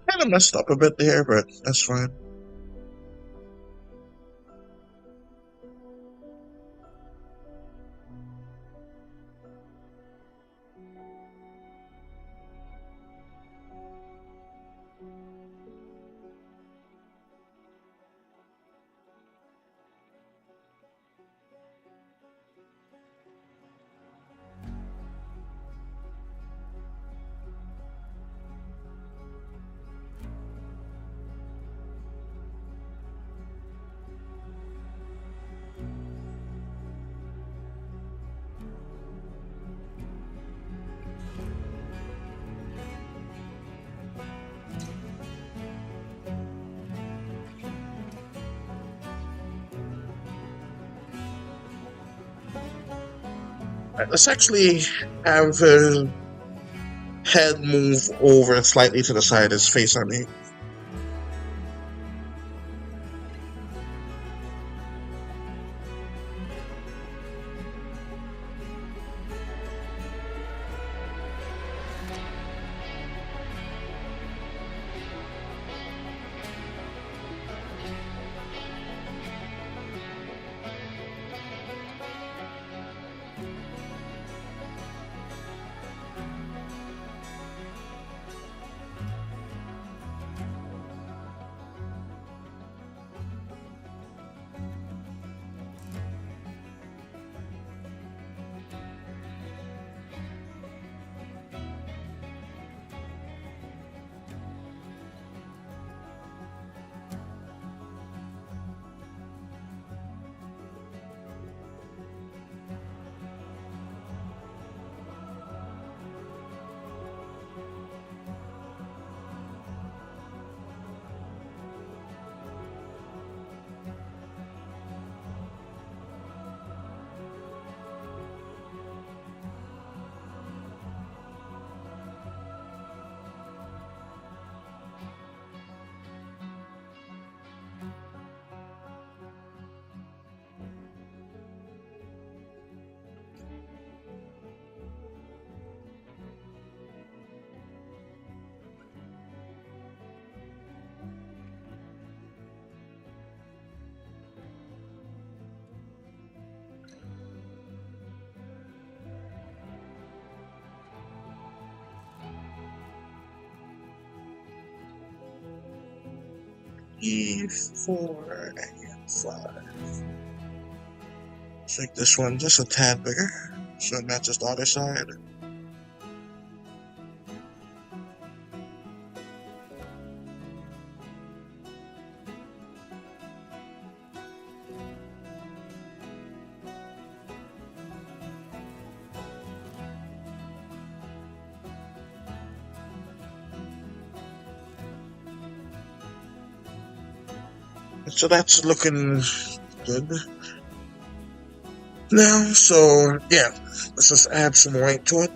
Kind of messed up a bit there, but that's fine. Let's actually have head move over slightly to the side, his face on me. E4 and 5. Let's make this one just a tad bigger, so it matches the other side. So that's looking good now. So yeah, let's just add some white to it.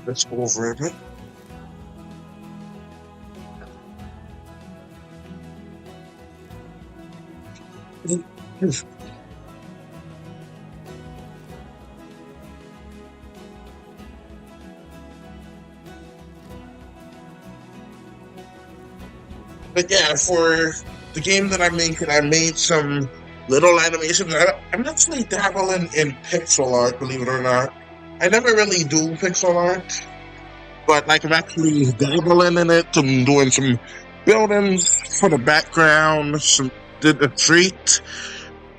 Let's go over it. But yeah, for the game that I'm making, I made some little animations. I'm actually dabbling in pixel art, believe it or not. I never really do pixel art, but like I'm actually dabbling in it. I'm doing some buildings for the background, some did the street.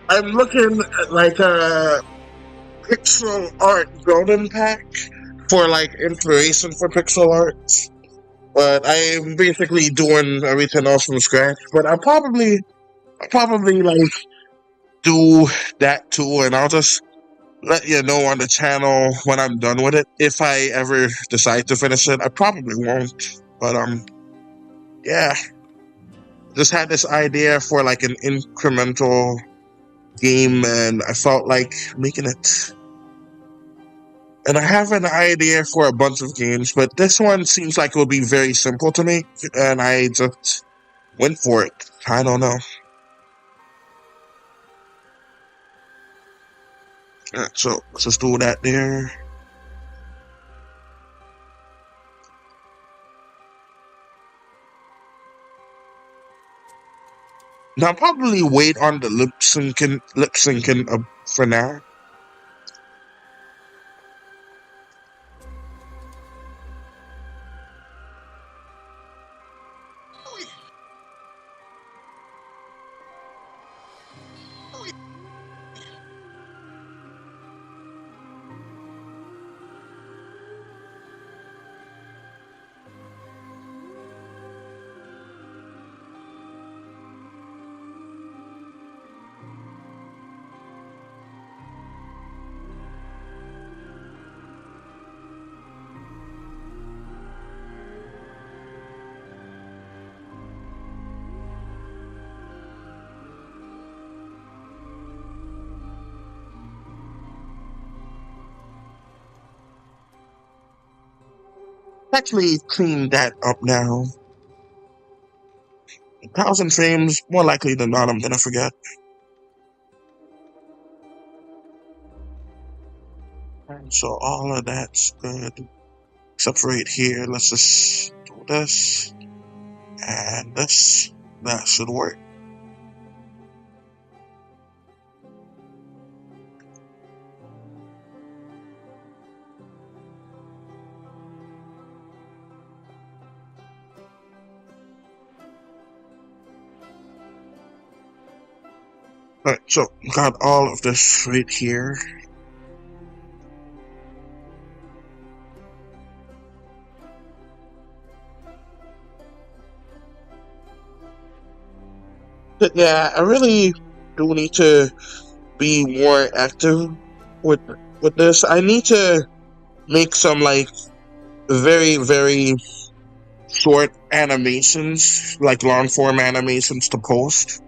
I'm looking at like a pixel art building pack for like inspiration for pixel art. But I'm basically doing everything else from scratch. But I'll probably like do that too, and I'll just let you know on the channel when I'm done with it. If I ever decide to finish it, I probably won't. But yeah, just had this idea for like an incremental game, and I felt like making it. And I have an idea for a bunch of games, but this one seems like it would be very simple to make, and I just went for it. I don't know. So let's just do that there. Now I'll probably wait on the lip syncing for now. Actually clean that up now. 1,000 frames, more likely than not, I'm gonna forget. And so all of that's good. Except for right here, let's just do this and this. That should work. Alright, so got all of this right here. But yeah, I really do need to be more active with with this. I need to make some like very, very short animations, like long form animations to post,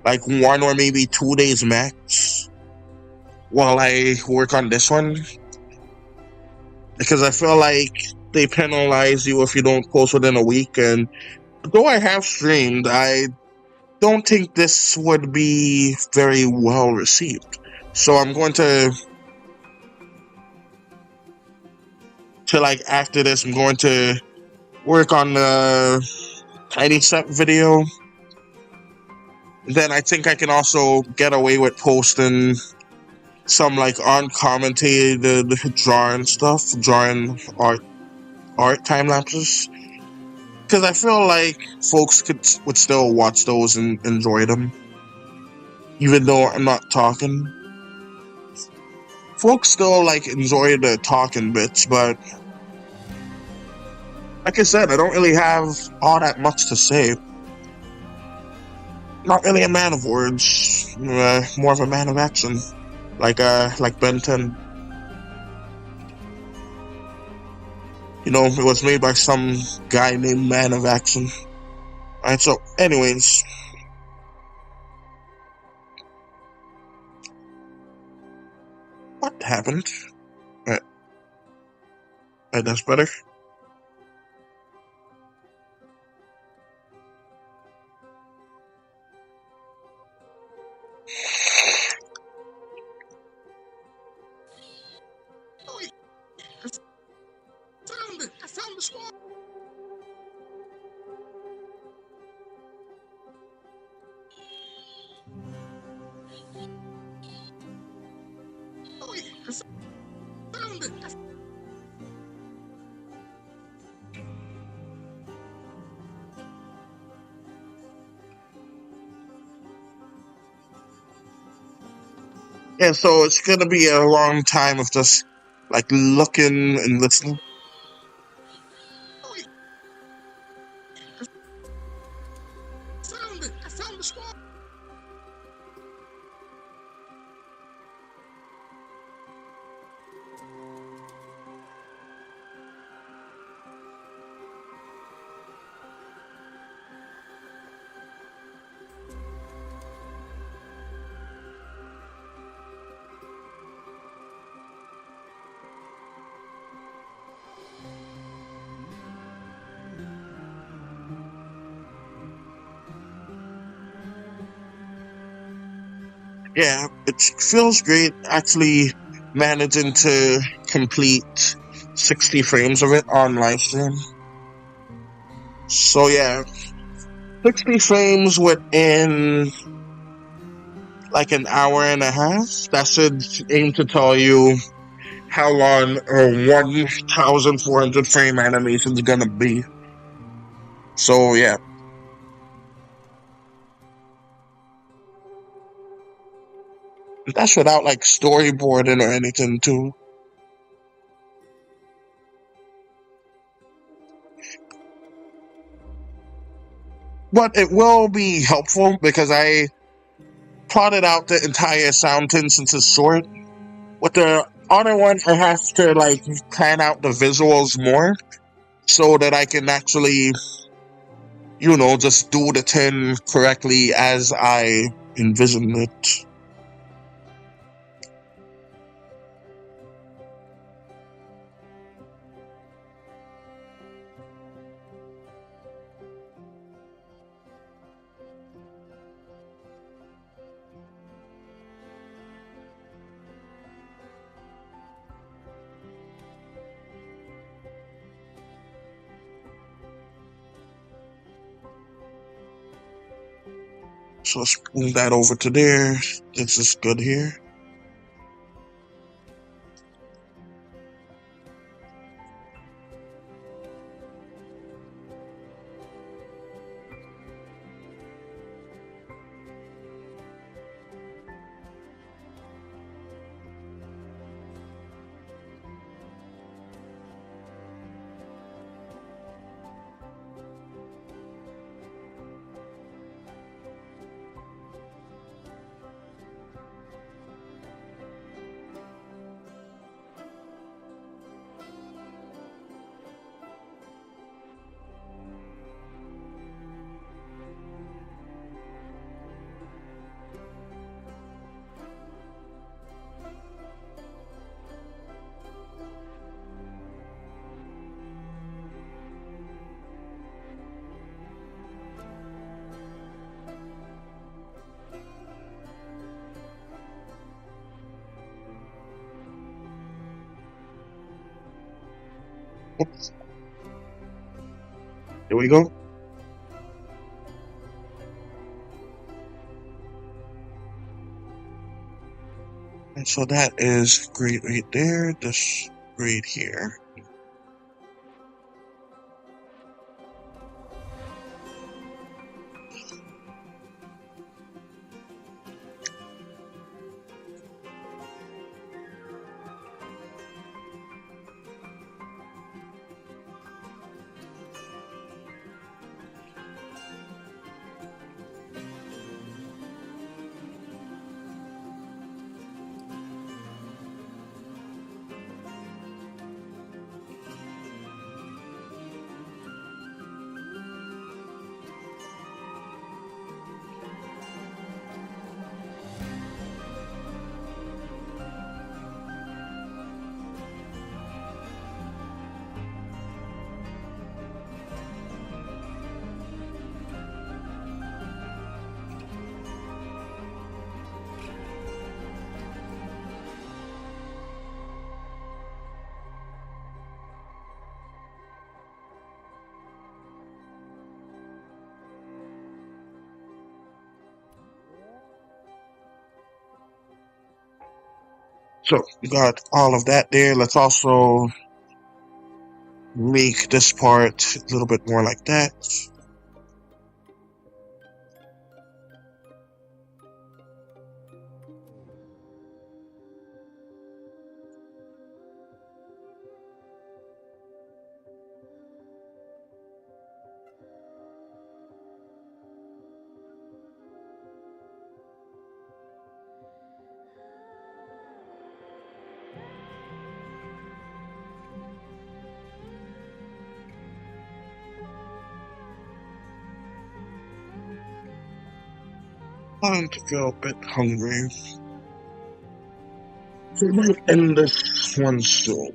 like 1 or maybe 2 days max, while I work on this one, because I feel like they penalize you if you don't post within a week. And though I have streamed, I don't think this would be very well received. So I'm going to like after this, I'm going to work on the tiny step video. Then I think I can also get away with posting some like uncommented drawing stuff, drawing art time lapses, because I feel like folks would still watch those and enjoy them, even though I'm not talking. Folks still like enjoy the talking bits, but like I said, I don't really have all that much to say. Not really a man of words, more of a man of action, like Ben 10. You know, it was made by some guy named Man of Action. Alright, so anyways, what happened? Alright, that's better. Found it. Yeah, so it's gonna be a long time of just like looking and listening. Oh, yeah. Found it. I found the squad. Yeah, it feels great actually managing to complete 60 frames of it on live stream. So yeah, 60 frames within like an hour and a half. That should aim to tell you how long a 1,400 frame animation is gonna be. So yeah, that's without like storyboarding or anything too. But it will be helpful because I plotted out the entire sound since it's short. With the other one, I have to like plan out the visuals more so that I can actually, just do the 10 correctly as I envision it. So let's move that over to there. This is good here. Oops. Here we go. And so that is great right there. This great here. So we got all of that there. Let's also make this part a little bit more like that. Starting to feel a bit hungry. So we might end this one soon.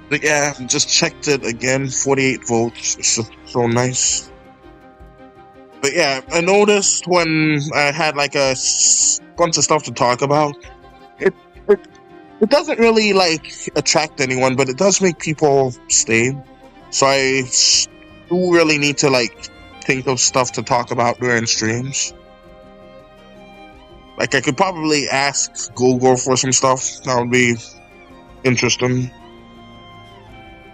But yeah, just checked it again. 48 volts. It's so nice. But yeah, I noticed when I had like a bunch of stuff to talk about, it it, it doesn't really like attract anyone, but it does make people stay. So I do really need to like think of stuff to talk about during streams. Like I could probably ask Google for some stuff. That would be interesting.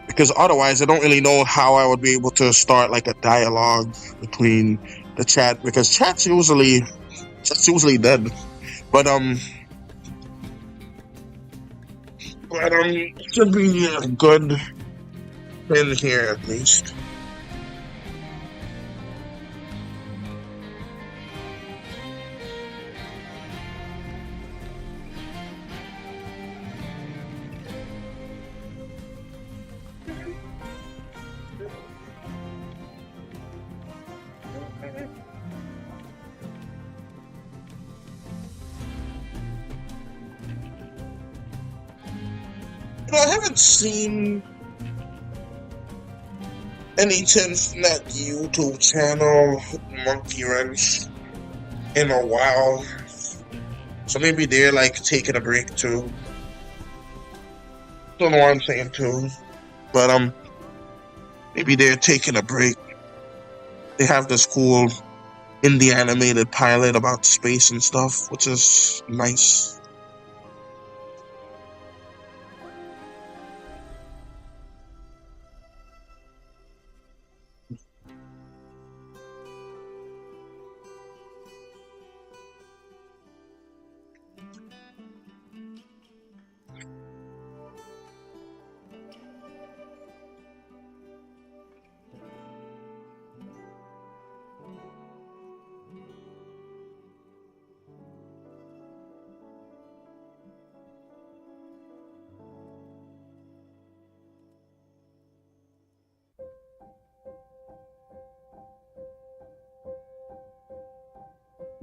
Because otherwise I don't really know how I would be able to start like a dialogue between the chat, because chat's usually dead. But it should be a good in here at least. I haven't seen anything from that YouTube channel, Monkey Wrench, in a while. So maybe they're like taking a break too. Don't know what I'm saying too. But maybe they're taking a break. They have this cool indie animated pilot about space and stuff, which is nice.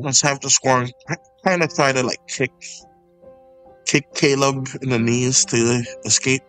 Let's have the Squonk kind of try to like kick Caleb in the knees to escape.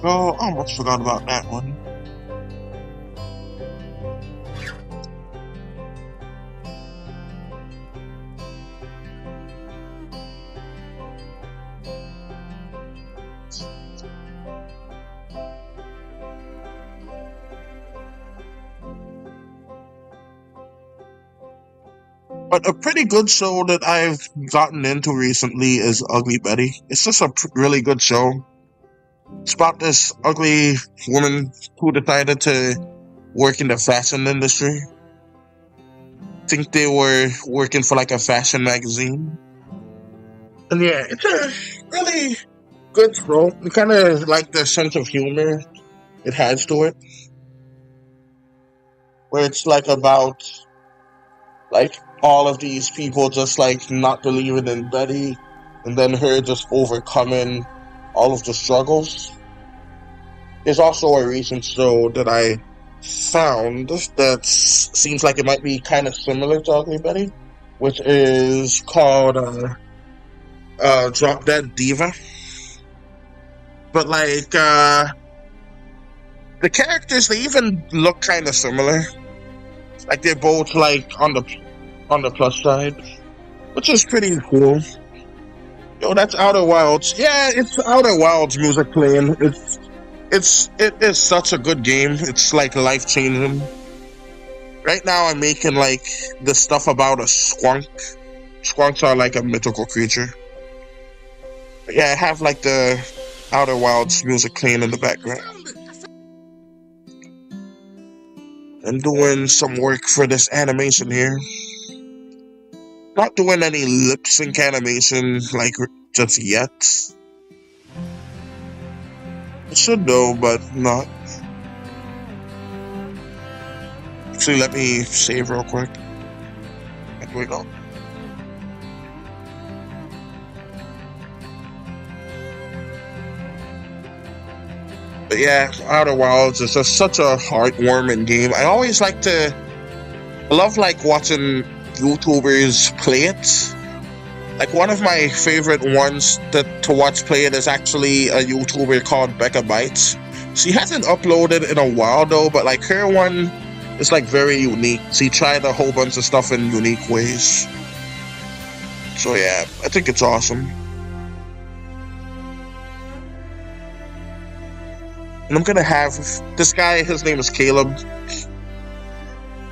Oh, I almost forgot about that one. But a pretty good show that I've gotten into recently is Ugly Betty. It's just a really good show. It's about this ugly woman who decided to work in the fashion industry. I think they were working for like a fashion magazine. And yeah, it's a really good show. I kind of like the sense of humor it has to it, where it's like about like all of these people just like not believing in Betty, and then her just overcoming all of the struggles. There's also a recent show that I found that seems like it might be kind of similar to Ugly Betty, which is called Drop Dead Diva. But like the characters, they even look kind of similar. Like they're both like on the plus side, which is pretty cool. Yo, that's Outer Wilds. Yeah, it's Outer Wilds music playing. It is such a good game. It's like life changing. Right now, I'm making like the stuff about a squonk. Squonks are like a mythical creature. But yeah, I have like the Outer Wilds music playing in the background. I'm doing some work for this animation here. Not doing any lip sync animation like just yet. I should though, but not. Actually, let me save real quick. Here we go. But yeah, Outer Wilds is just such a heartwarming game. I always like to, I love like watching YouTubers play it. Like one of my favorite ones to watch play it is actually a YouTuber called Becca Bites. She hasn't uploaded in a while though, but like her one is like very unique. She tried a whole bunch of stuff in unique ways. So yeah, I think it's awesome. And I'm gonna have this guy, his name is Caleb.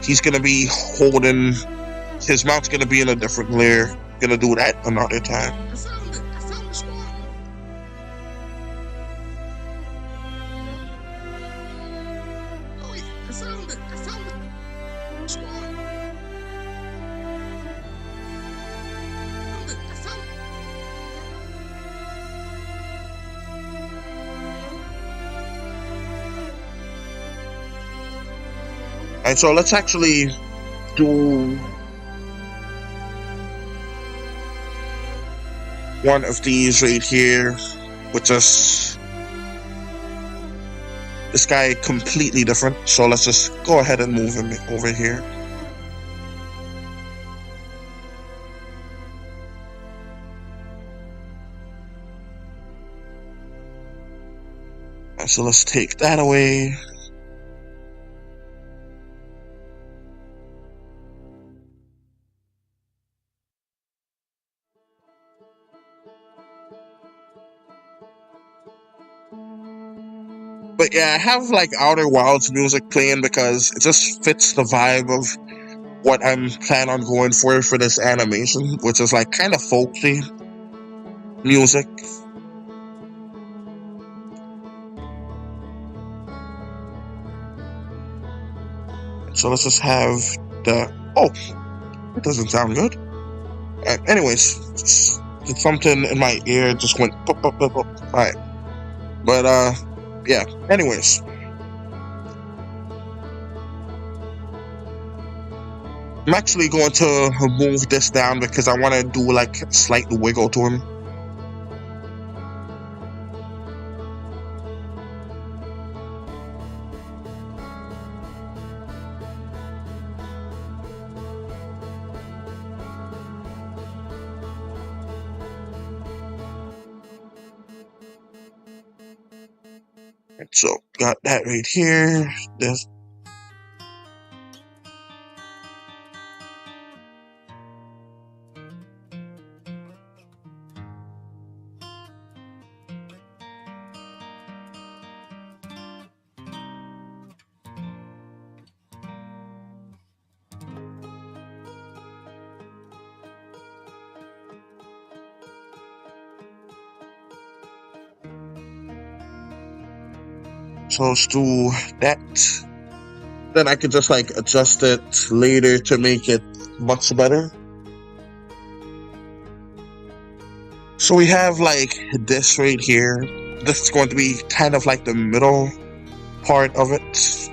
He's gonna be holding, his mount's gonna be in a different layer. Gonna do that another time. I found it. I found the Squonk. Oh yeah, I found it. I found the Squonk. I found it. And so let's actually do one of these right here, which is this guy completely different. So let's just go ahead and move him over here. So let's take that away. But yeah, I have like Outer Wilds music playing because it just fits the vibe of what I'm planning on going for this animation, which is like kind of folksy music. So let's just have the, oh, it doesn't sound good. Anyways, something in my ear just went pop, pop, pop, pop. Alright. But yeah, anyways. I'm actually going to move this down because I want to do like a slight wiggle to him. And so got that right here. This. So let's do that. Then I could just like adjust it later to make it much better. So we have like this right here. This is going to be kind of like the middle part of it.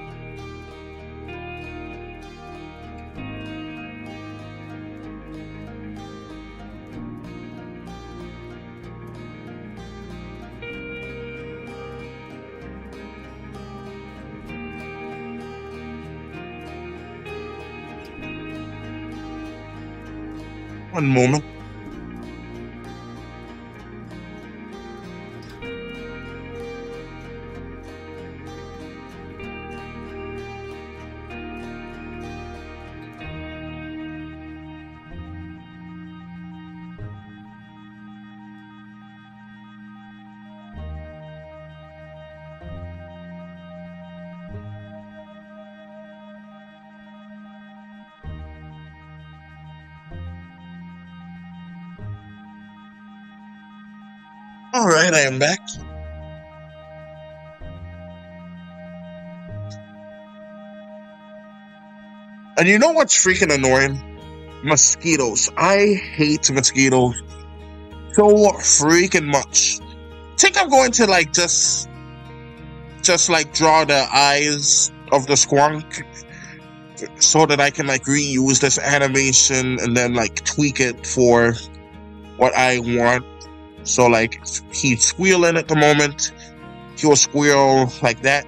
One moment. All right, I am back. And you know what's freaking annoying? Mosquitoes. I hate mosquitoes so freaking much. I think I'm going to like just like draw the eyes of the Squonk so that I can like reuse this animation and then like tweak it for what I want. So like he's squealing at the moment, he'll squeal like that.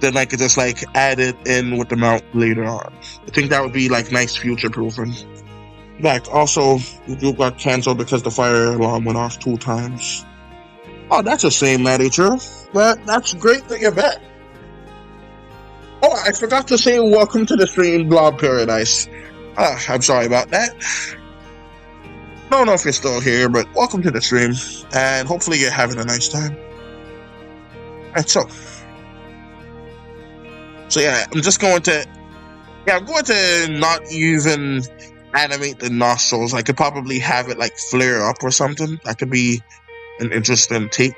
Then I could just like add it in with the mount later on. I think that would be like nice future proofing. In fact, also YouTube got cancelled because the fire alarm went off 2 times. Oh, that's a shame, Maddie True. But that's great that you're back. Oh, I forgot to say welcome to the stream, Blob Paradise. I'm sorry about that. Don't know if you're still here, but welcome to the stream, and hopefully you're having a nice time. Alright, so yeah, I'm going to not even animate the nostrils. I could probably have it like flare up or something. That could be an interesting take.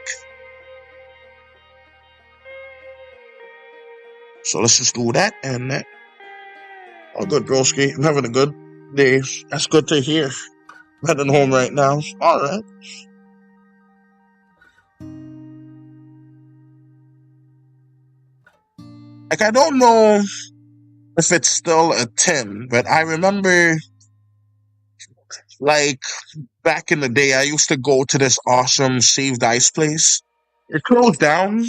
So let's just do that and that. Oh, good, broski. I'm having a good day. That's good to hear. I'm heading home right now. All right. Like, I don't know if it's still a 10, but I remember, like, back in the day, I used to go to this awesome shaved ice place. It closed down.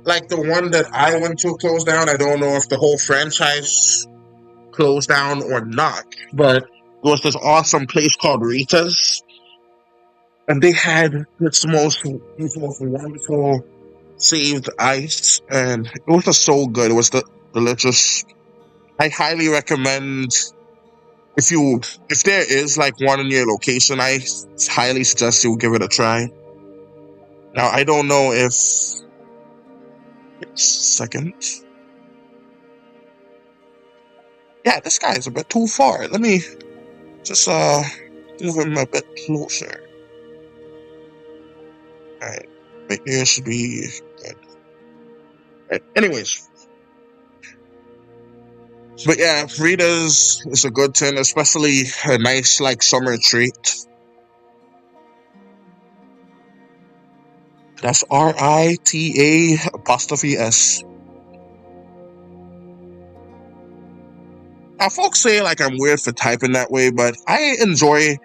Like, the one that I went to closed down. I don't know if the whole franchise closed down or not, but there was this awesome place called Rita's, and they had this most wonderful saved ice, and it was just so good. It was delicious. I highly recommend if there is like one in your location, I highly suggest you give it a try. Now I don't know if second. Yeah, this guy is a bit too far. Let me just move him a bit closer. Alright. Right here should be good. Right. Anyways. But yeah, Rita's is a good thing, especially a nice like summer treat. That's RITA''S. Now folks say like I'm weird for typing that way, but I enjoy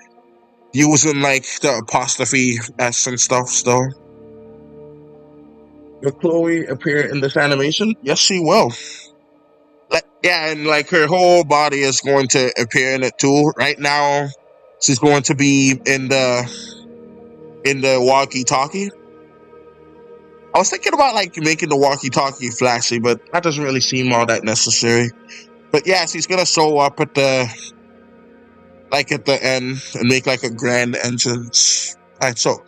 using like the apostrophe S and stuff still. Will Chloe appear in this animation? Yes, she will. Yeah, and like her whole body is going to appear in it too. Right now, she's going to be in the walkie-talkie. I was thinking about like making the walkie-talkie flashy, but that doesn't really seem all that necessary. But yeah, she's gonna show up at the end and make like a grand entrance. Alright, so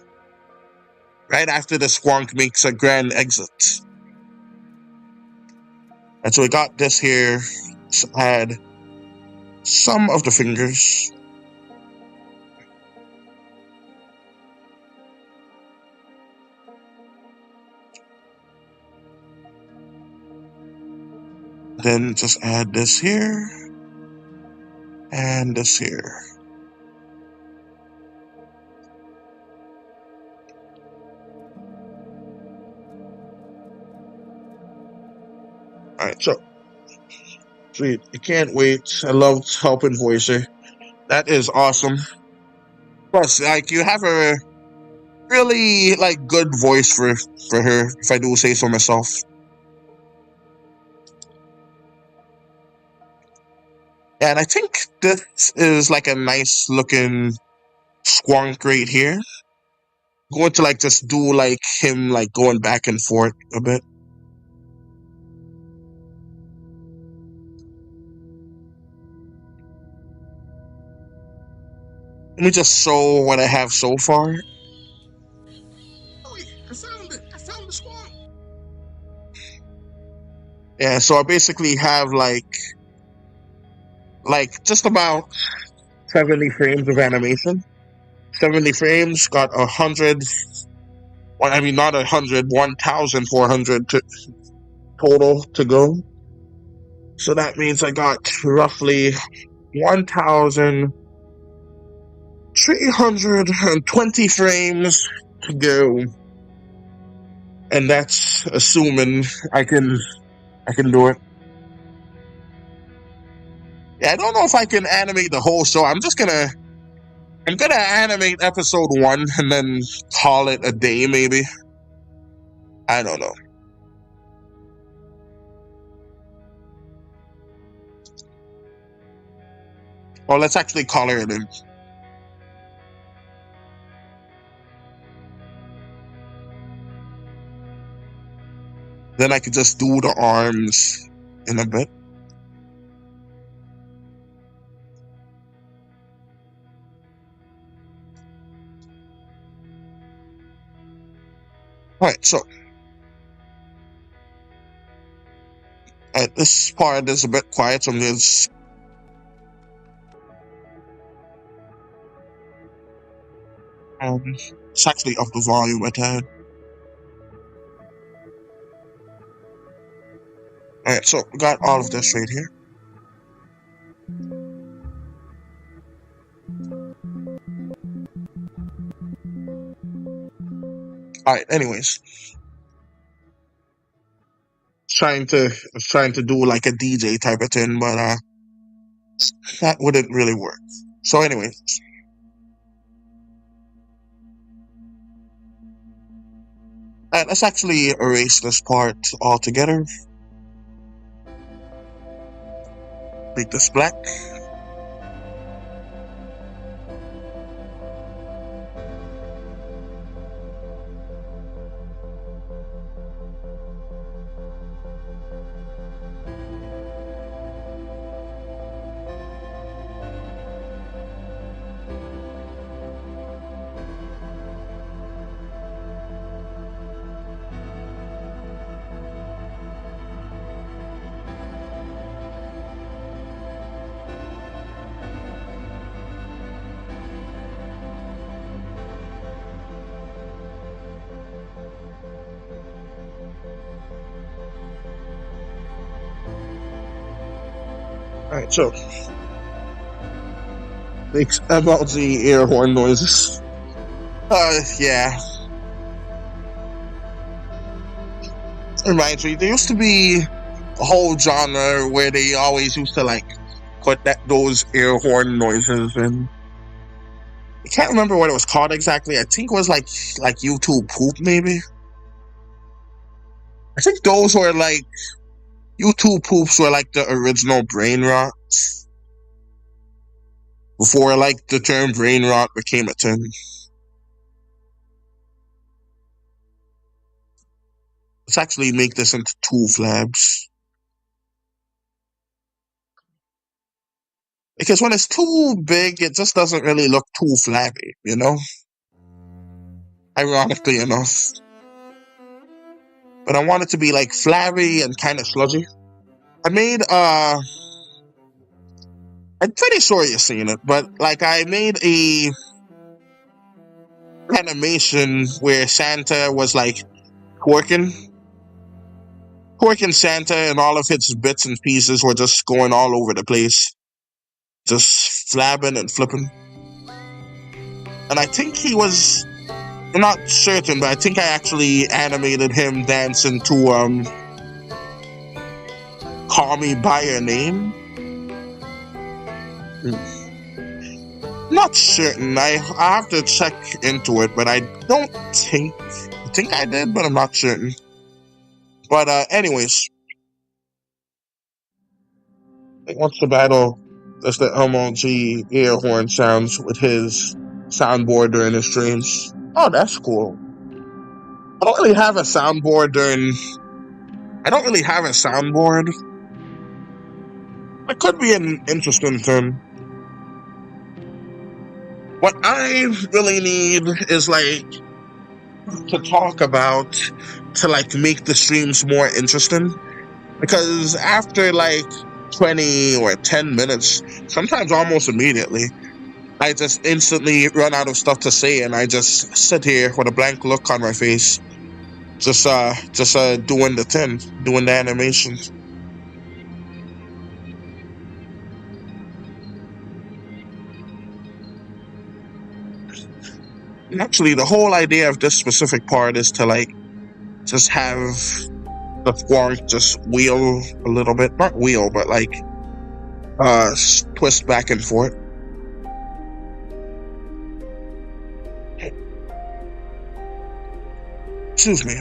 right after the Squonk makes a grand exit. And so we got this here. Let's add some of the fingers. Then just add this here and this here. Alright, so sweet. I can't wait. I loved helping Voicer. That is awesome. Plus, like, you have a really like good voice for her, if I do say so myself. And I think this is like a nice looking Squonk right here. I'm going to like just do like him like going back and forth a bit. Let me just show what I have so far. Oh, yeah, I found it. I found the Squonk. Yeah, so I basically have like just about 70 frames of animation. 70 frames, got 100. Well, I mean, not 100, 1,400 total to go. So that means I got roughly 1,320 frames to go. And that's assuming I can do it. Yeah, I don't know if I can animate the whole show. I'm gonna animate episode 1 and then call it a day, maybe. I don't know. Well, let's actually color it in. Then I could just do the arms in a bit. Alright, so this part is a bit quiet, so I'm just it's actually up the volume a tad. Alright, so we got all of this right here. Alright, anyways. Trying to do like a DJ type of thing, but that wouldn't really work. So anyways. Alright, let's actually erase this part altogether. Make this black. Alright, so thanks about the air horn noises. Yeah. Reminds me, there used to be a whole genre where they always used to like put those air horn noises in. I can't remember what it was called exactly. I think it was like YouTube poop, maybe. I think those were like YouTube poops were like the original brain rots before like the term brain rot became a thing. Let's actually make this into 2 flaps. Because when it's too big, it just doesn't really look too flabby, you know? Ironically enough. But I want it to be like flabby and kind of sludgy. I made, I'm pretty sure you've seen it, but like I made a animation where Santa was like twerking. Pork and Santa and all of its bits and pieces were just going all over the place, just flabbing and flipping. And I think he was, I'm not certain, but I think I actually animated him dancing to Call Me By Your Name. Not certain. I have to check into it, but I don't think, I think I did, but I'm not certain. But anyways, once the battle, that's the MLG air horn sounds with his soundboard during his streams. Oh, that's cool. I don't really have a soundboard during. I don't really have a soundboard. It could be an interesting thing. What I really need is like to talk about to like make the streams more interesting. Because after like 20 or 10 minutes, sometimes almost immediately, I just instantly run out of stuff to say and I just sit here with a blank look on my face, just doing the thing, doing the animation. And actually, the whole idea of this specific part is to like just have the Squonk just wheel a little bit, not wheel, but like twist back and forth. Excuse me.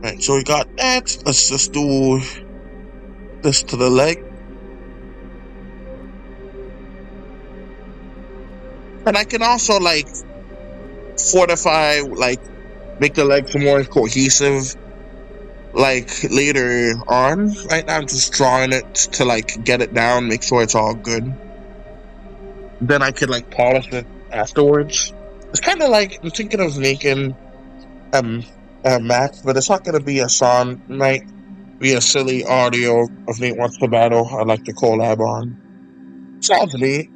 Right, so we got that. Let's just do this to the leg. And I can also like fortify, like make the legs more cohesive, like later on. Right now I'm just drawing it to like get it down, make sure it's all good. Then I could like polish it afterwards. It's kind of like I'm thinking of making um a match, but it's not gonna be a song. It might be a silly audio of Nate Wants to Battle. I'd like to collab on. Sounds neat.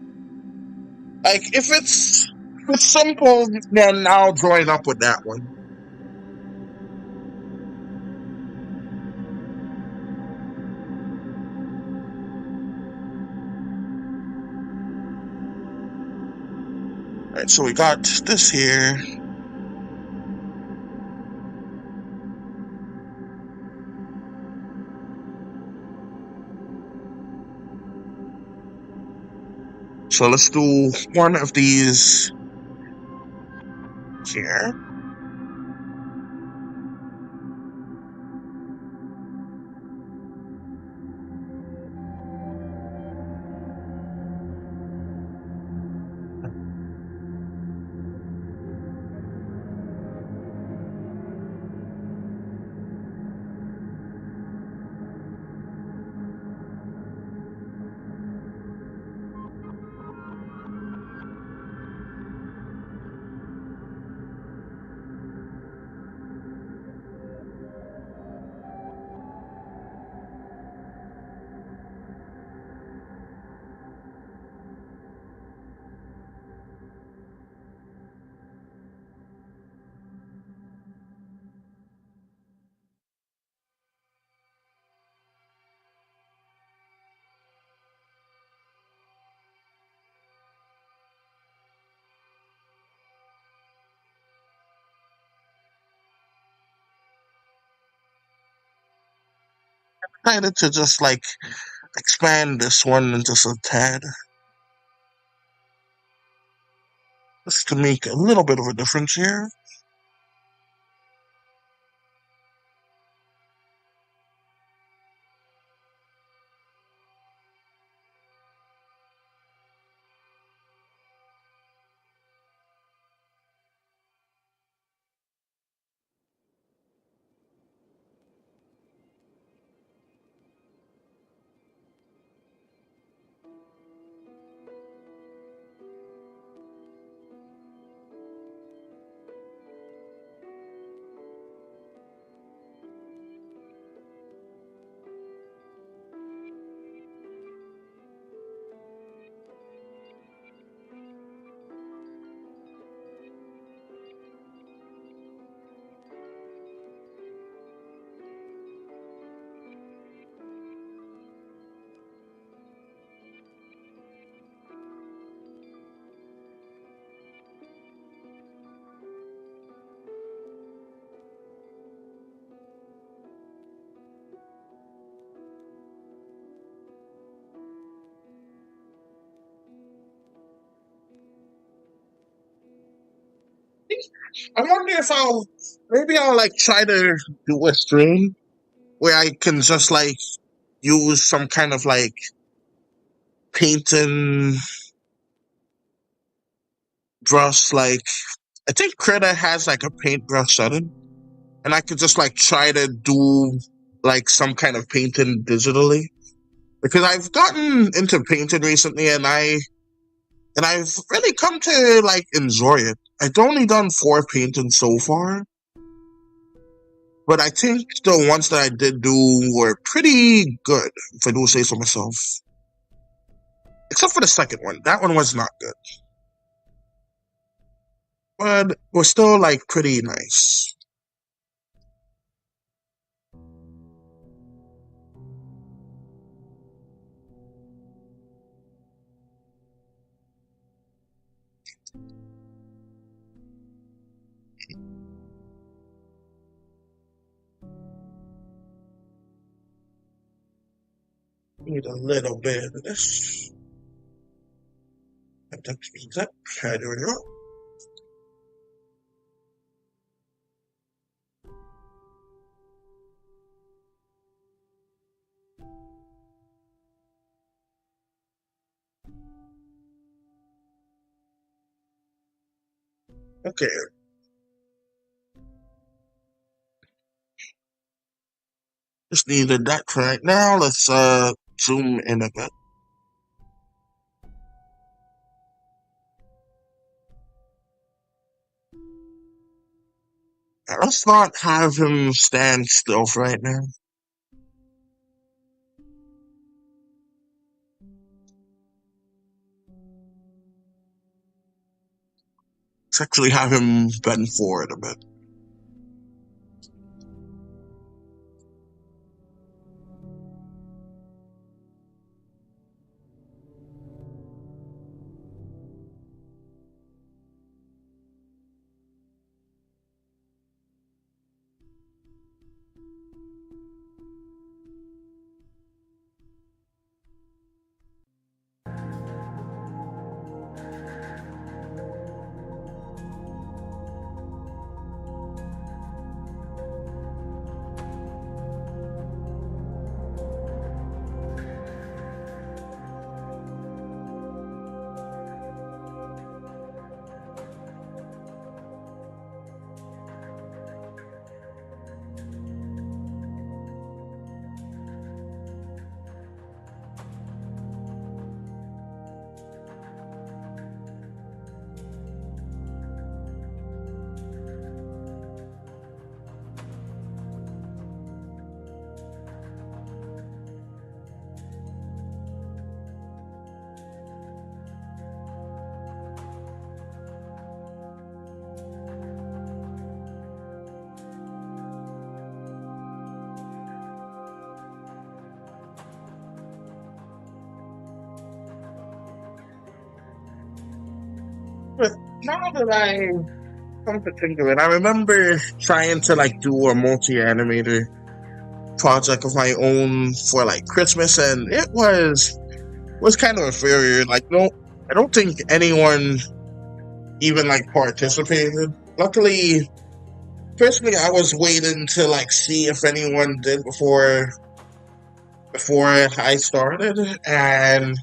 Like if it's simple, then I'll join up with that one. Alright, so we got this here. So let's do one of these here. Decided to just like expand this one just a tad. Just to make a little bit of a difference here. I wonder if I'll like try to do a stream where I can just like use some kind of like painting brush. Like I think Critter has like a paintbrush setting, and I could just like try to do like some kind of painting digitally, because I've gotten into painting recently, and I've really come to like enjoy it. I've only done 4 paintings so far, but I think the ones that I did do were pretty good, if I do say so myself. Except for the second one. That one was not good. But it was still like pretty nice. Need a little bit of this. That means that. There we go. Okay. Just needed that for right now. Let's zoom in a bit. Let's not have him stand still for right now. Let's actually have him bend forward a bit. But now that I come to think of it, I remember trying to like do a multi-animator project of my own for like Christmas, and it was kind of inferior. Like, no, I don't think anyone even like participated. Luckily, personally, I was waiting to like see if anyone did before I started, and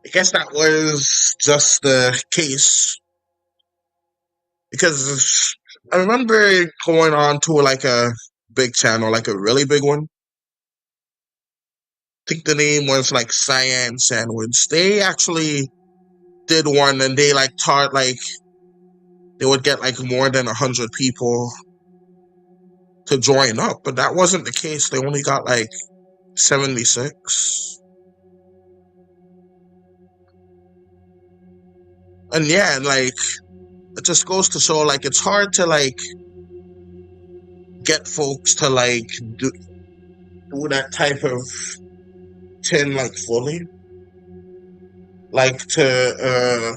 I guess that was just the case, because I remember going on to like a big channel, like a really big one. I think the name was like Cyan Sandwich. They actually did one, and they like taught like they would get like more than 100 people to join up, but that wasn't the case. They only got like 76. And yeah, like it just goes to show like it's hard to like get folks to like do that type of thing like fully, like to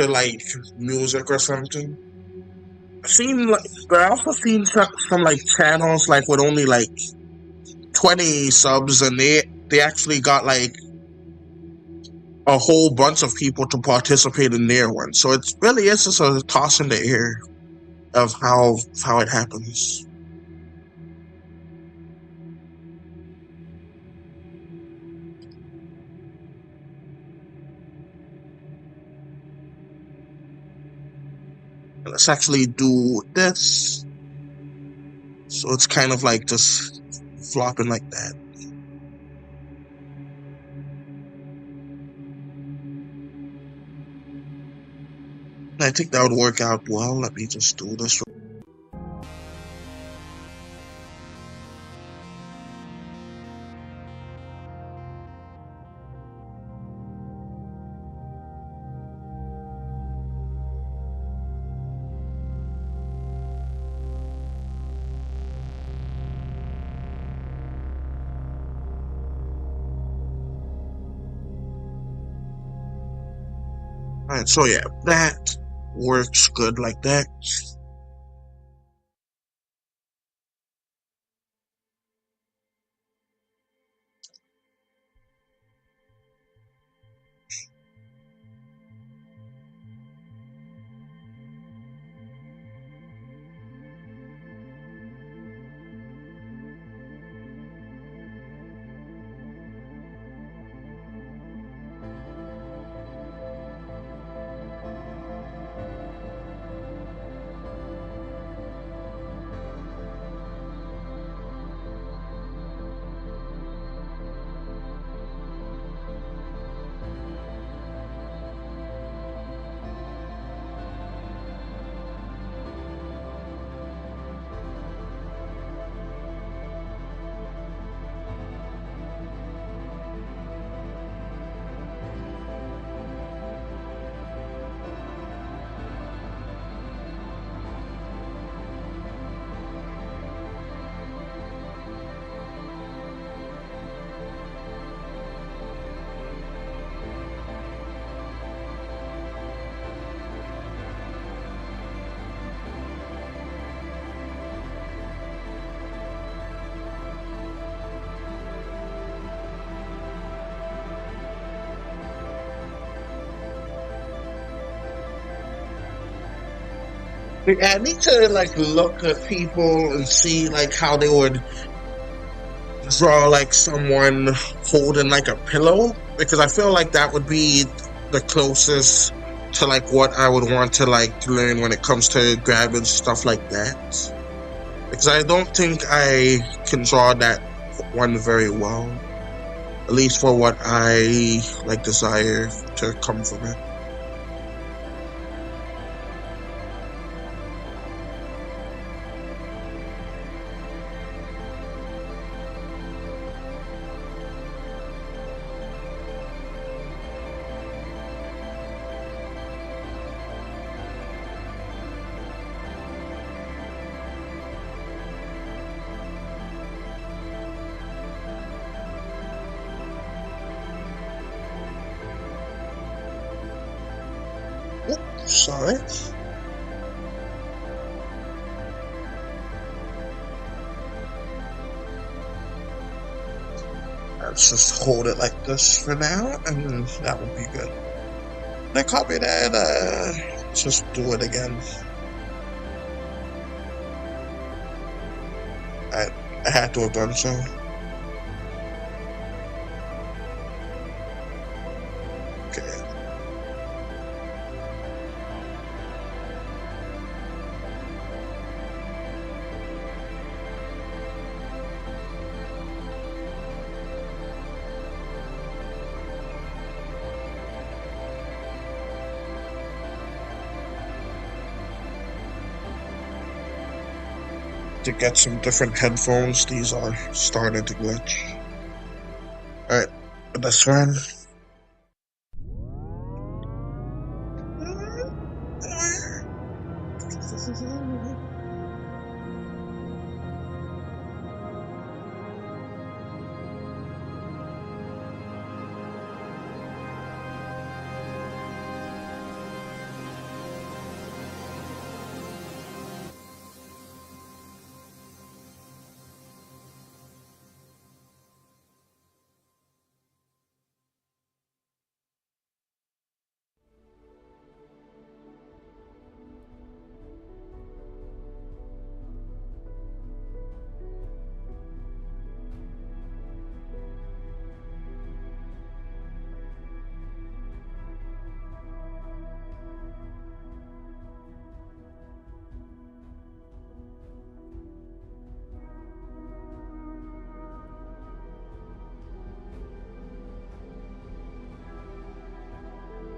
like music or something. I've seen like, but I also seen some like channels like with only like 20 subs, and they actually got like a whole bunch of people to participate in their one. So it really is just a toss in the air of how it happens. Let's actually do this. So it's kind of like just flopping like that. I think that would work out well. Let me just do this. Alright, so yeah, that works good like that. I need to like look at people and see like how they would draw like someone holding like a pillow, because I feel like that would be the closest to like what I would want to like learn when it comes to grabbing stuff like that. Because I don't think I can draw that one very well, at least for what I like desire to come from it. Sorry. Let's just hold it like this for now, and that would be good. Then copy that, just do it again. I had to have done so. Okay. To get some different headphones, these are starting to glitch. Alright, this one.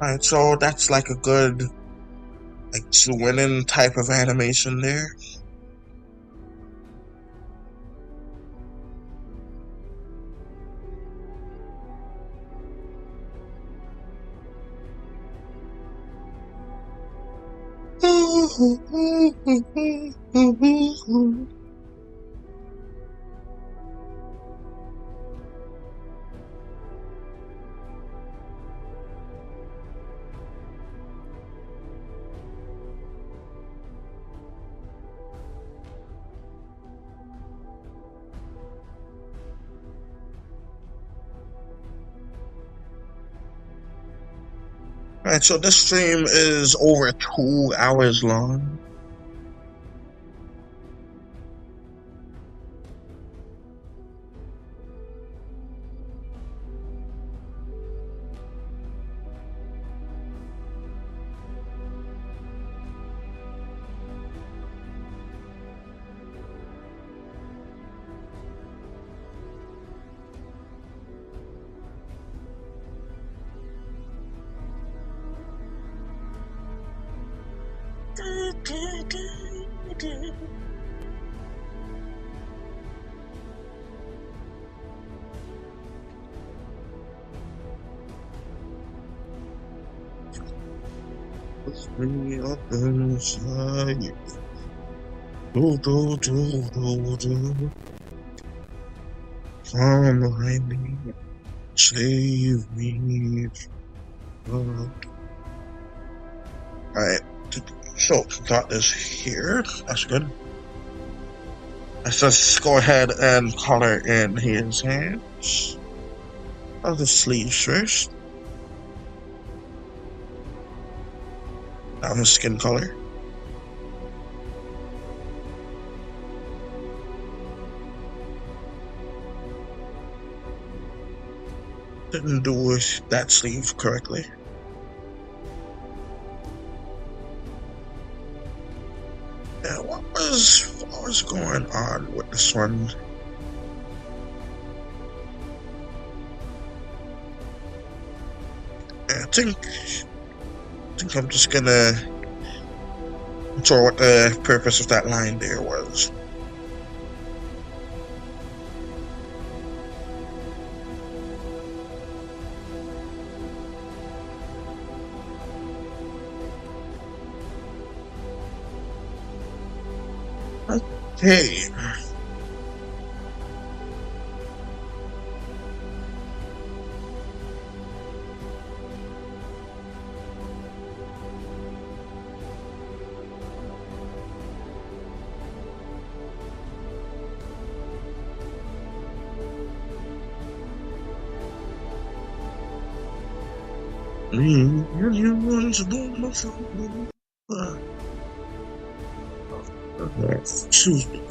Alright, so that's like a good, like, winning type of animation there. Alright, so this stream is over 2 hours long. Me up inside you. Do. Come behind me. Save me. Alright, so got this here. That's good. Let's just go ahead and color in his hands. Of the sleeves first. Now his skin color. Didn't do that sleeve correctly. Yeah, what was going on with this one? I think I'm just gonna show what the purpose of that line there was. Okay. Excuse me.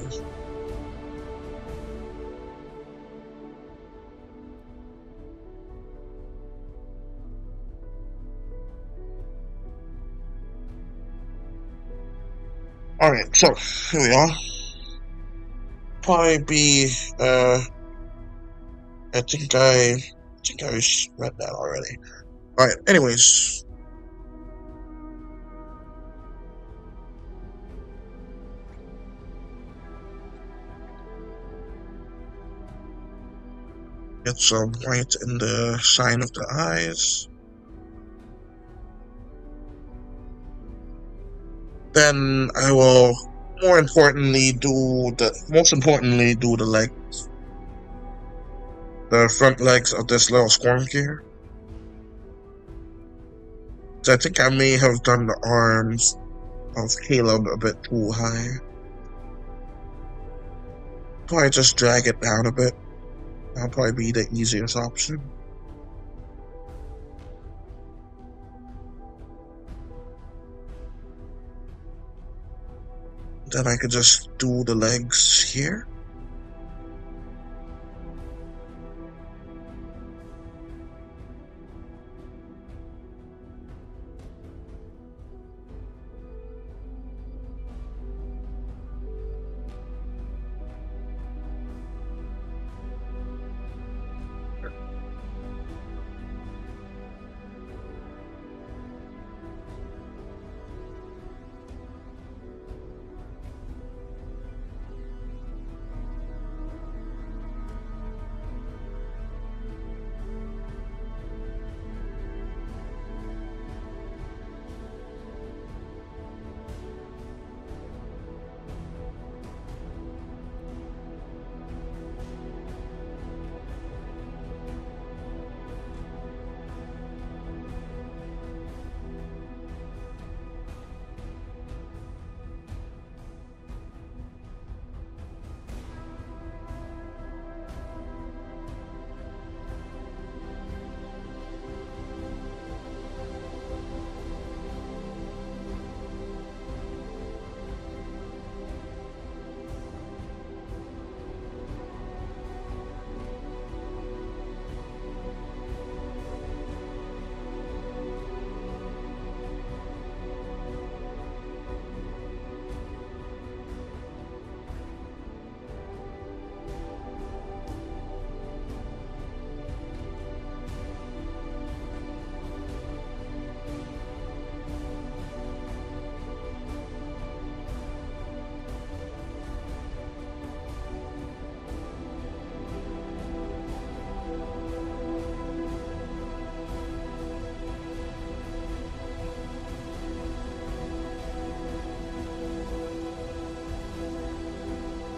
Alright, so here we are. Probably be I think I read that already. Alright, anyways. Get some white in the sign of the eyes. Then I will most importantly do the legs. The front legs of this little Squonk here. So I think I may have done the arms of Caleb a bit too high. Probably just drag it down a bit. That'll probably be the easiest option. Then I could just do the legs here.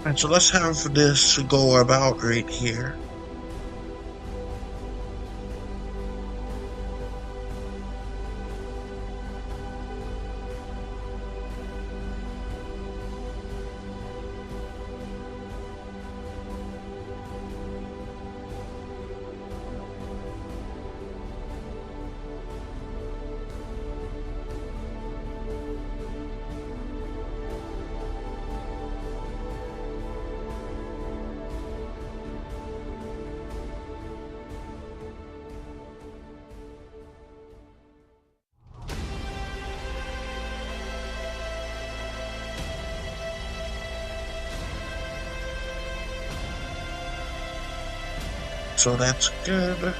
And so let's have this go about right here. So that's good.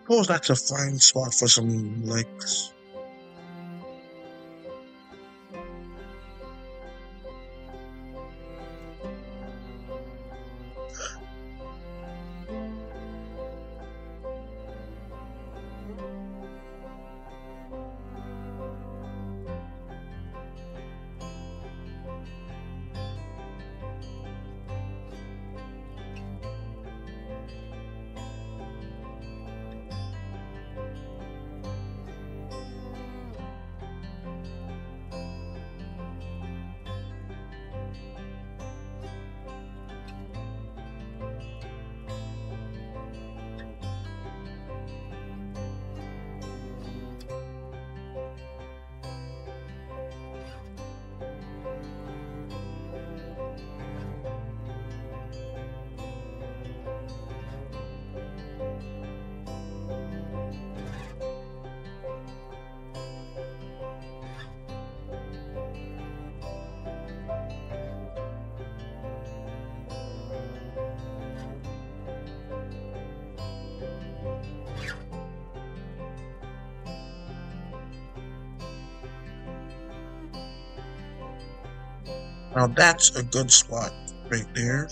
Suppose that's a fine spot for some legs. Now that's a good spot right there.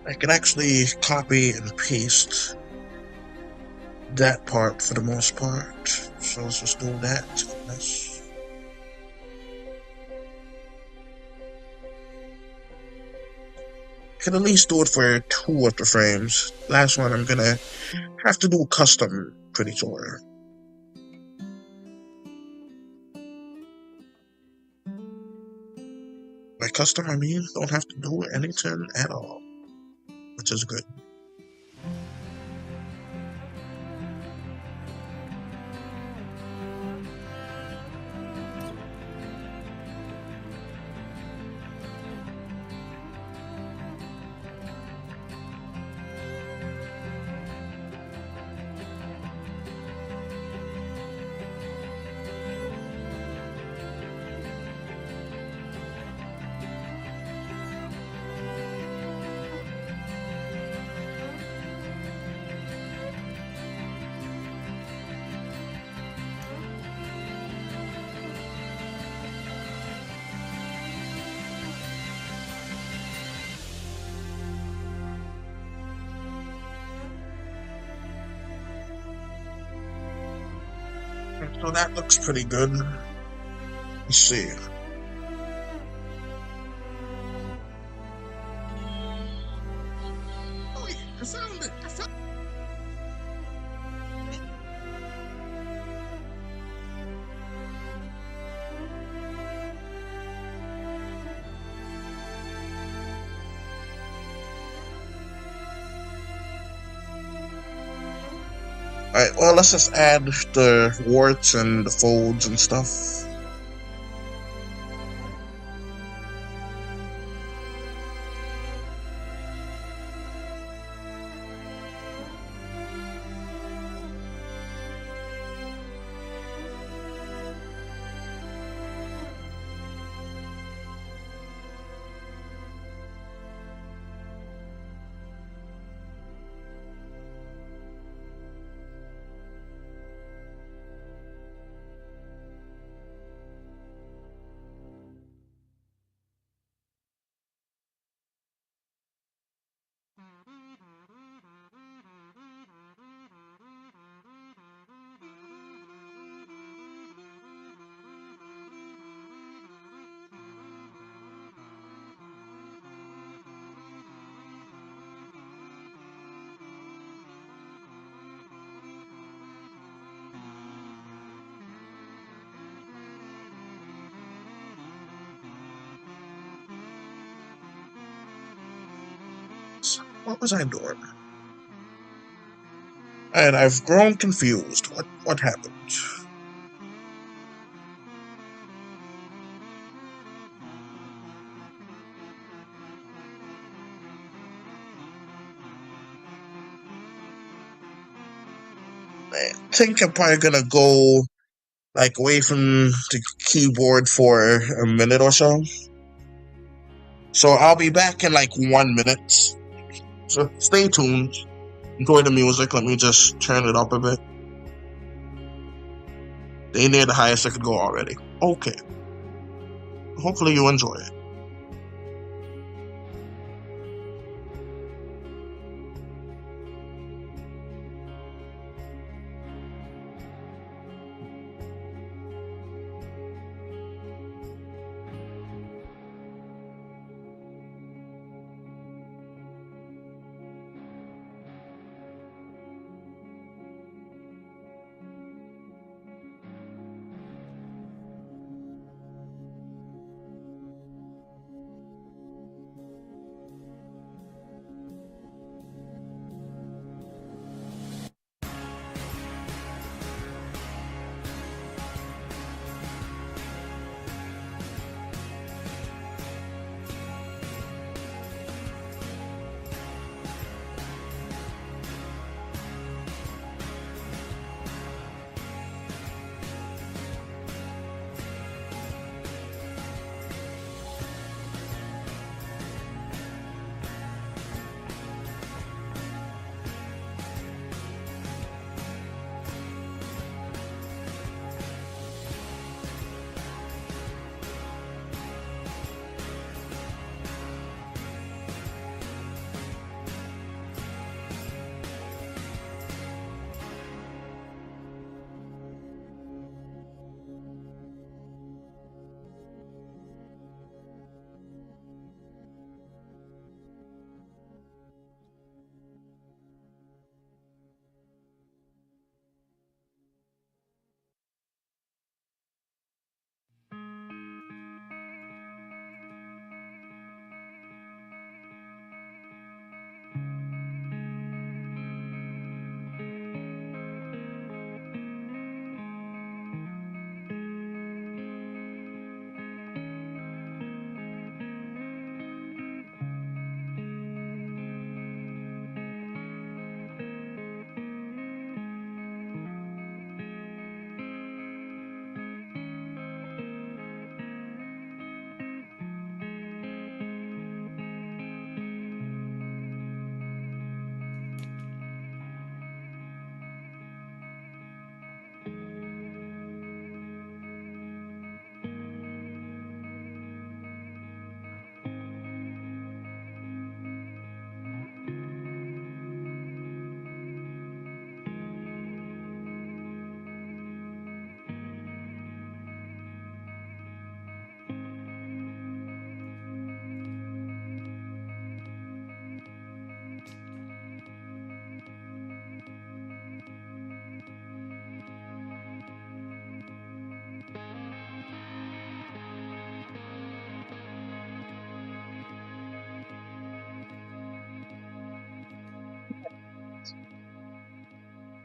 I can actually copy and paste that part for the most part. So let's just do that. Let's can at least do it for 2 of the frames. Last one I'm gonna have to do custom, pretty sure. By custom I mean don't have to do anything at all, which is good. So that looks pretty good. Let's see. Oh yeah, I found it. I found. Alright, well, let's just add the warts and the folds and stuff. What was I doing? And I've grown confused. What happened? I think I'm probably gonna go like away from the keyboard for a minute or so. So I'll be back in like 1 minute. So stay tuned. Enjoy the music. Let me just turn it up a bit. They near the highest I could go already. Okay. Hopefully you enjoy it.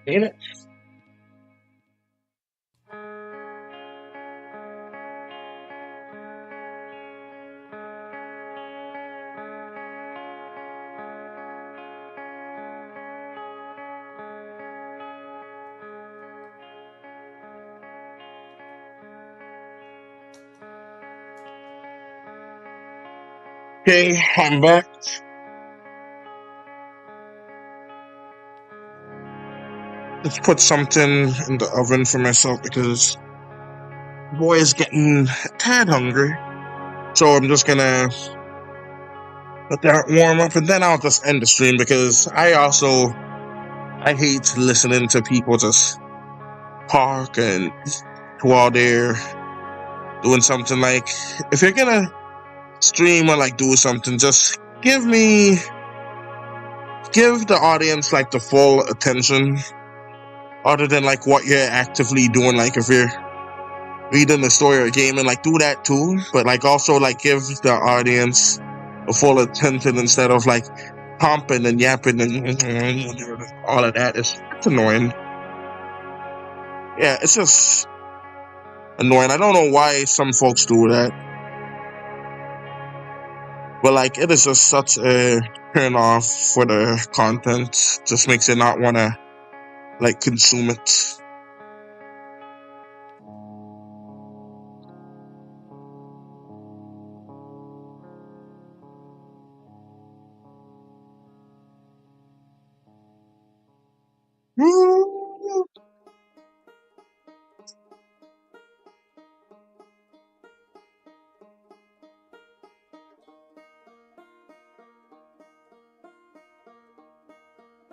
Ain't it? Okay, I'm back. Let's put something in the oven for myself because boy is getting a tad hungry. So I'm just gonna let that warm up and then I'll just end the stream because I hate listening to people just talk and while they're doing something. Like if you're gonna stream or like do something, just give the audience like the full attention other than like what you're actively doing. Like if you're reading the story or game and like do that too, but like also like give the audience a full attention instead of like pumping and yapping and all of that. It's annoying. Yeah, it's just annoying. I don't know why some folks do that, but like it is just such a turn off for the content. Just makes it not want to like consume it.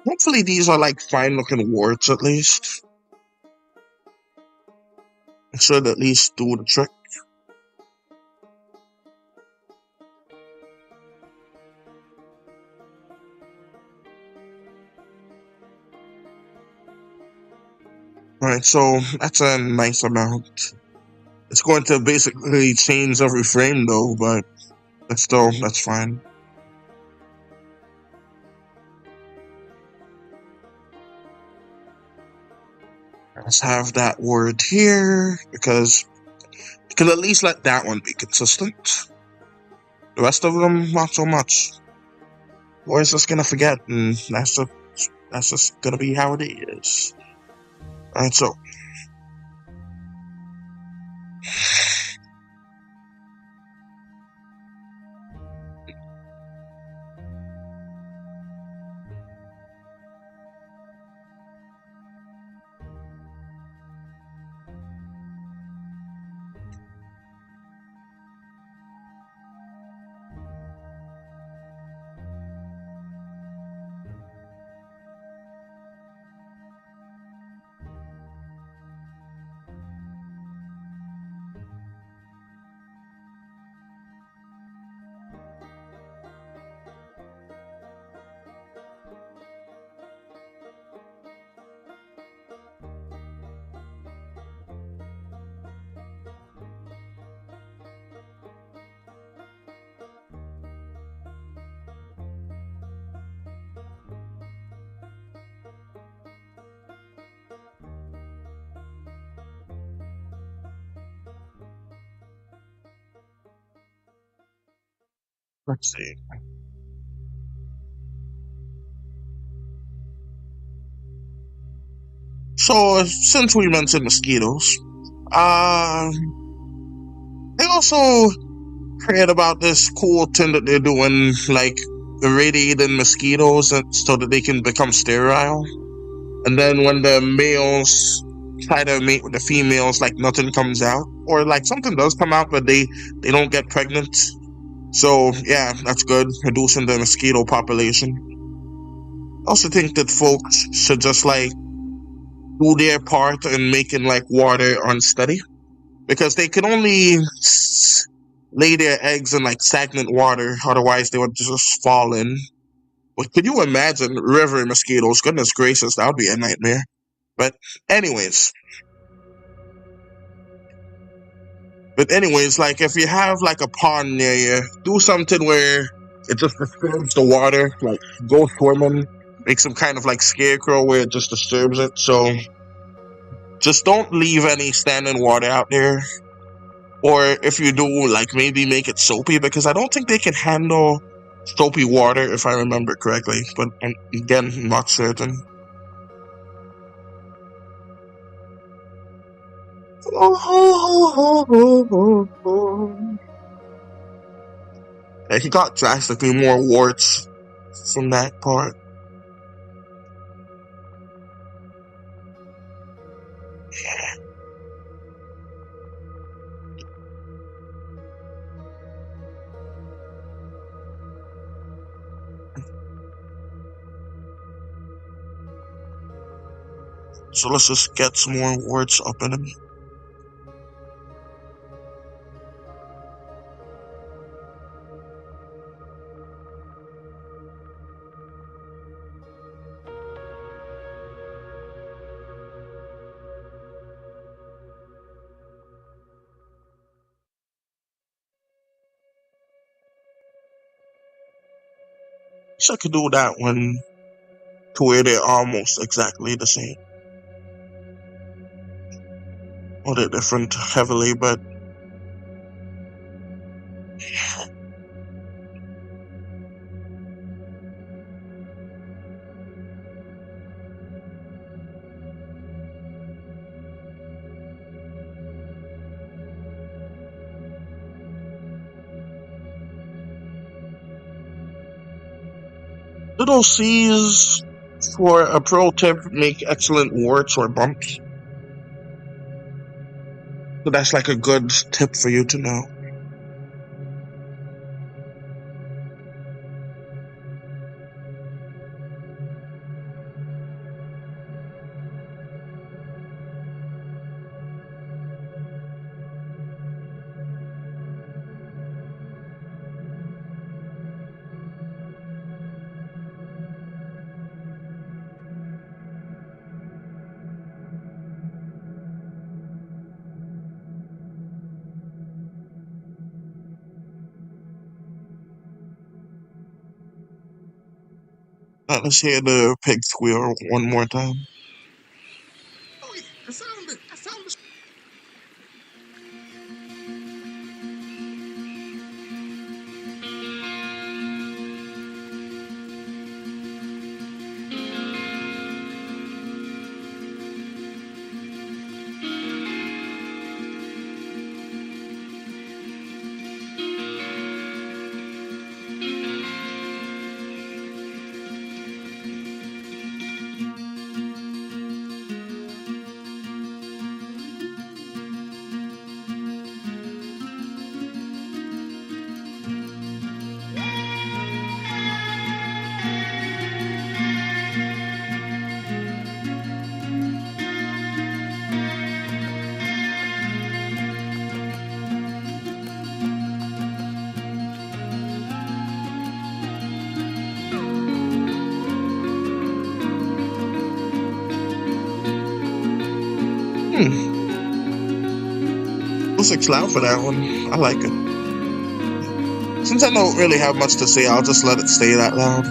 Hopefully these are like fine looking words at least. It should at least do the trick. Alright, so that's a nice amount. It's going to basically change every frame though, but that's fine. Let's have that word here because you can at least let that one be consistent. The rest of them, not so much. Or it's just gonna forget, and that's just gonna be how it is. Alright, so let's see. So since we mentioned mosquitoes, I also heard about this cool thing that they're doing, like irradiating mosquitoes so that they can become sterile. And then when the males try to mate with the females, like nothing comes out, or like something does come out, but they don't get pregnant. So yeah, that's good, reducing the mosquito population. I also think that folks should just like do their part in making like water unsteady, because they can only lay their eggs in like stagnant water, otherwise they would just fall in. But could you imagine river mosquitoes? Goodness gracious, that would be a nightmare. But anyways, like if you have like a pond near you, do something where it just disturbs the water, like go swimming make some kind of like scarecrow where it just disturbs it. So just don't leave any standing water out there. Or if you do, like maybe make it soapy, because I don't think they can handle soapy water if I remember correctly. But again, not certain. Yeah, he got drastically more warts from that part. So let's just get some more warts up in him. So I could do that one to where they're almost exactly the same. Or they're different heavily, but little C's for a pro tip make excellent warts or bumps. So that's like a good tip for you to know. Let's hear the pig squeal one more time. Oh yeah, I found it. I found the. Music's loud for that one. I like it. Since I don't really have much to say, I'll just let it stay that loud.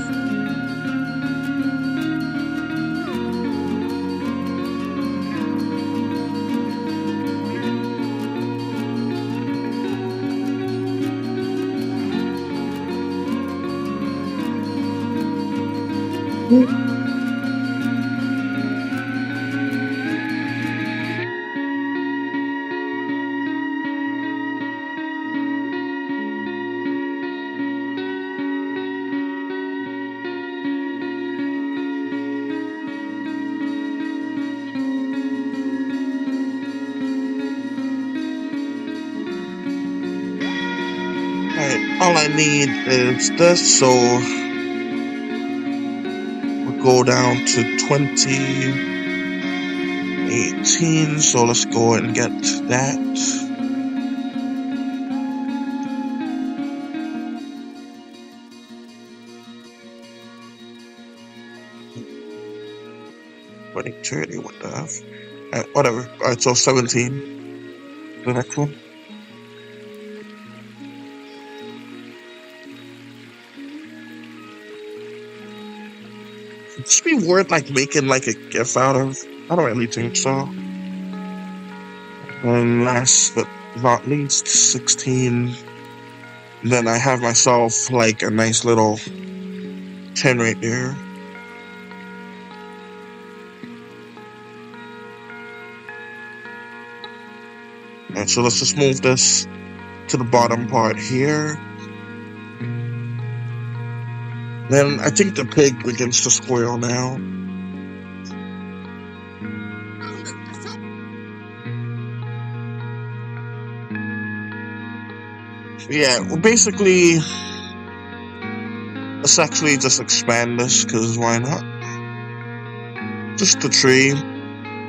All I need is this, so we'll go down to 2018, so let's go and get that. What the F? Whatever. Alright, so 17. The next one. just be worth like making like a GIF out of? I don't really think so. And last but not least, 16. Then I have myself like a nice little 10 right there. And so let's just move this to the bottom part here. Then I think the pig begins to squirrel now. Yeah, well, basically, let's actually just expand this, because why not? Just the tree.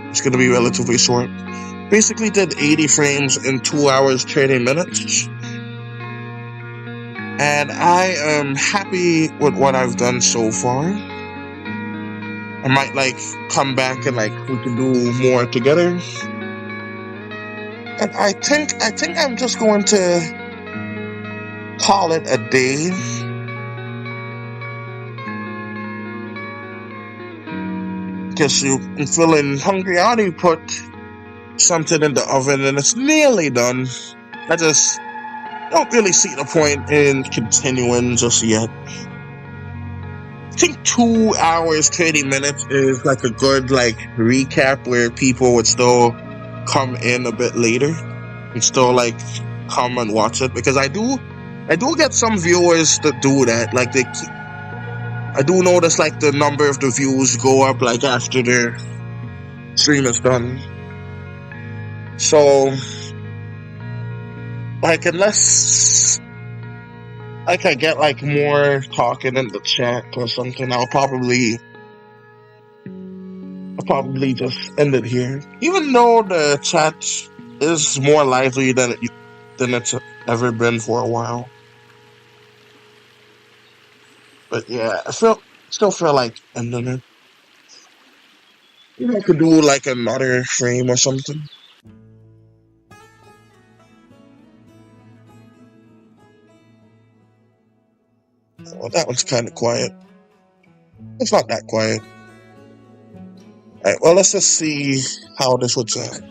It's going to be relatively short. Basically did 80 frames in 2 hours, 30 minutes. And I am happy with what I've done so far. I might like come back and like we can do more together. And I think I'm just going to call it a day. Because I'm feeling hungry. I already put something in the oven and it's nearly done. I just don't really see the point in continuing just yet. I think 2 hours, 30 minutes is like a good like recap where people would still come in a bit later and still like come and watch it, because I do get some viewers that do that. Like I do notice like the number of the views go up like after their stream is done. So like unless I can get like more talking in the chat or something, I'll probably just end it here. Even though the chat is more lively than it's ever been for a while. But yeah, I still feel like ending it. I could do like another frame or something. Oh, that one's kind of quiet. It's not that quiet. Alright, well, let's just see how this would sound.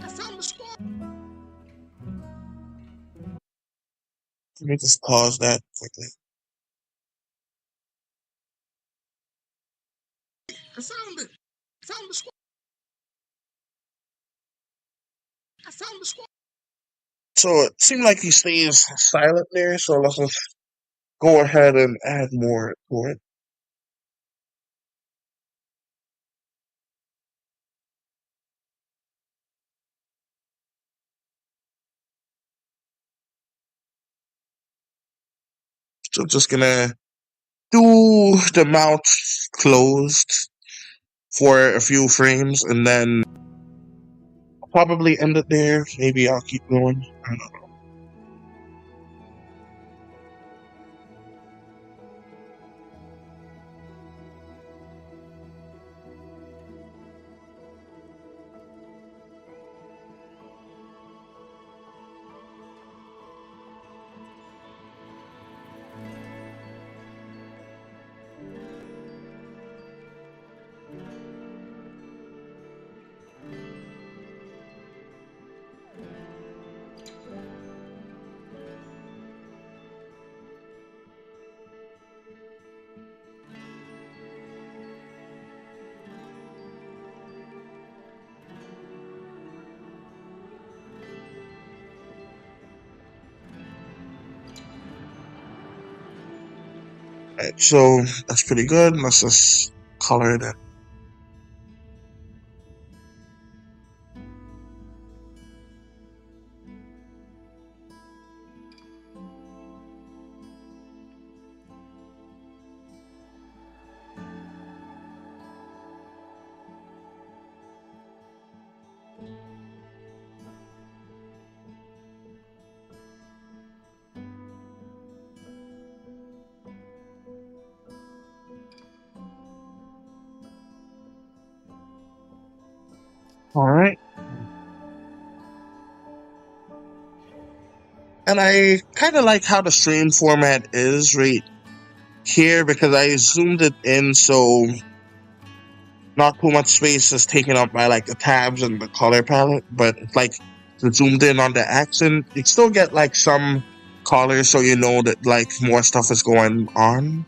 Let me just pause that quickly. I found the Squonk. So it seemed like he stays silent there, so let's just go ahead and add more to it. So I'm just gonna do the mouth closed for a few frames and then I'll probably end it there. Maybe I'll keep going. I don't know. Alright, so that's pretty good. Let's just color it in. Alright. And I kind of like how the stream format is right here because I zoomed it in so not too much space is taken up by like the tabs and the color palette, but it's like zoomed in on the accent, you still get like some colors, so you know that like more stuff is going on,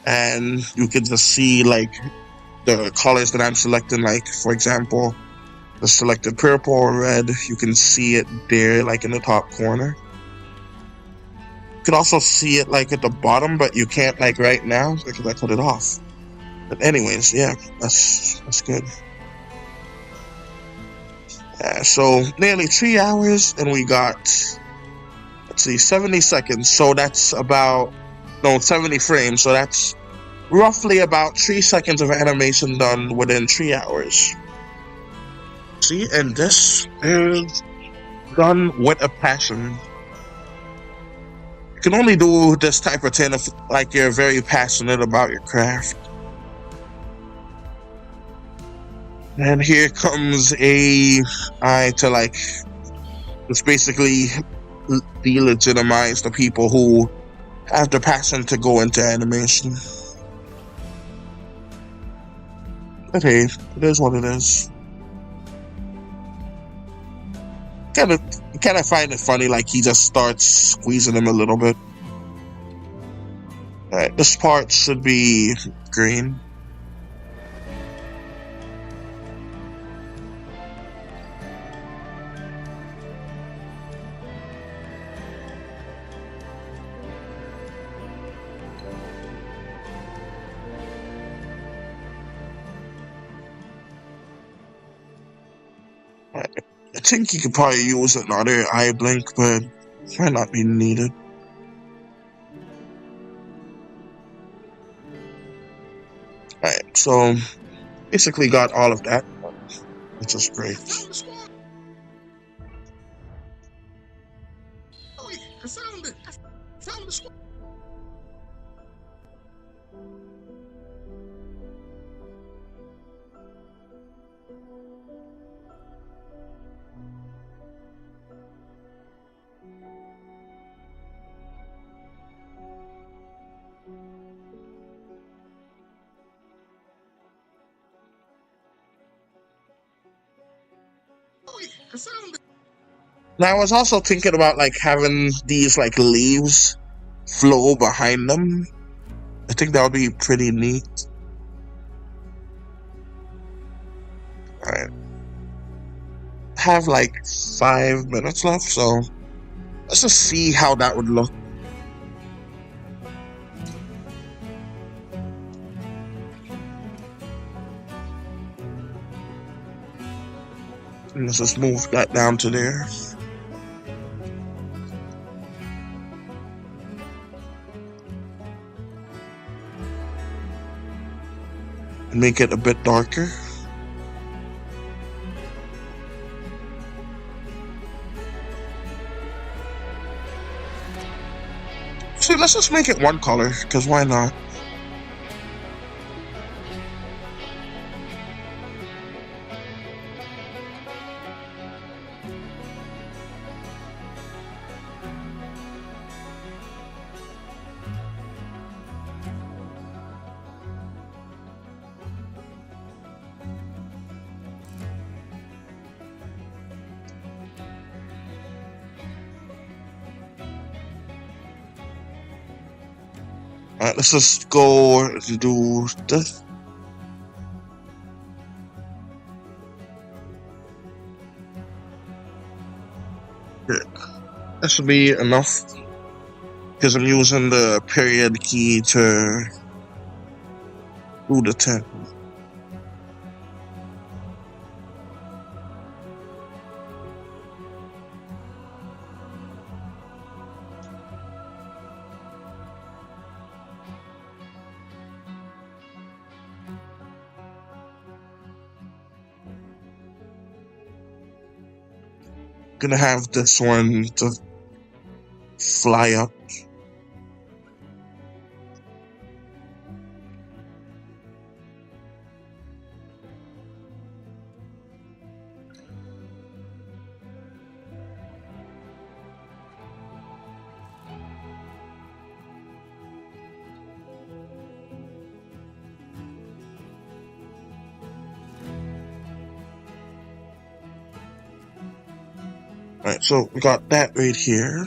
and you can just see like the colors that I'm selecting. Like for example, the selected purple or red, you can see it there, like in the top corner. You can also see it like at the bottom, but you can't like right now because I cut it off. But anyways, yeah, that's good. So nearly 3 hours, and we got, let's see, 70 seconds. So that's about, no, 70 frames. So that's roughly about 3 seconds of animation done within 3 hours. See, and this is done with a passion. You can only do this type of thing if like you're very passionate about your craft. And here comes AI to like just basically delegitimize the people who have the passion to go into animation. But hey, it is what it is. Kind of find it funny, like he just starts squeezing him a little bit. Alright, this part should be green. I think you could probably use another eye blink, but it might not be needed. Alright, so basically got all of that, which is great. I found it. I found the Squonk. I found it. Now I was also thinking about like having these like leaves flow behind them. I think that would be pretty neat. Alright. Have like 5 minutes left, so let's just see how that would look. And let's just move that down to there. And make it a bit darker. See, let's just make it one color, because why not? Alright, let's just go and do this. That should be enough, because I'm using the period key to do the 10. Gonna have this one to fly up. Alright, so we got that right here.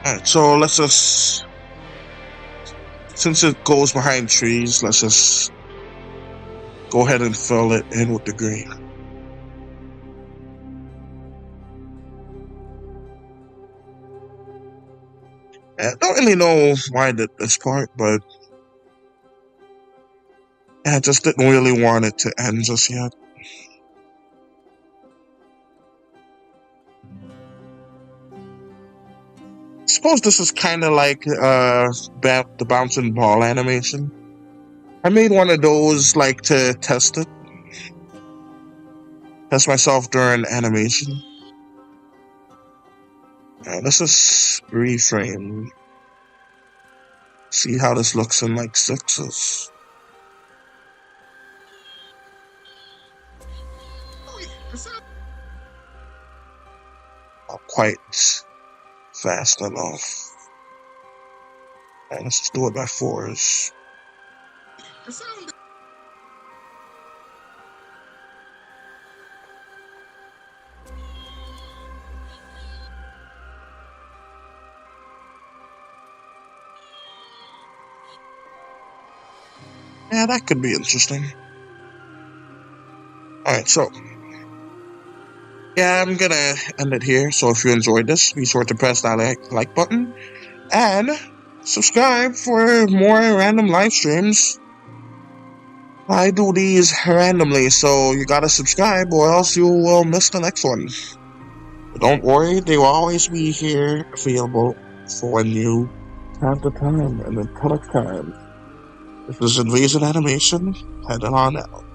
Alright, so let's just, since it goes behind trees, let's just go ahead and fill it in with the green. I don't really know why I did this part, but I just didn't really want it to end just yet. I suppose this is kind of like the bouncing ball animation. I made one of those like to test it. Test myself during animation. Let's just reframe. See how this looks in like sixes. Not quite fast enough. Alright, let's just do it by fours. Yeah, that could be interesting. Alright, so yeah, I'm gonna end it here. So if you enjoyed this, be sure to press that like button and subscribe for more random live streams. I do these randomly, so you gotta subscribe or else you will miss the next one. But don't worry, they will always be here available for when you have the time and the product time. This is Invasion Animation, heading on out.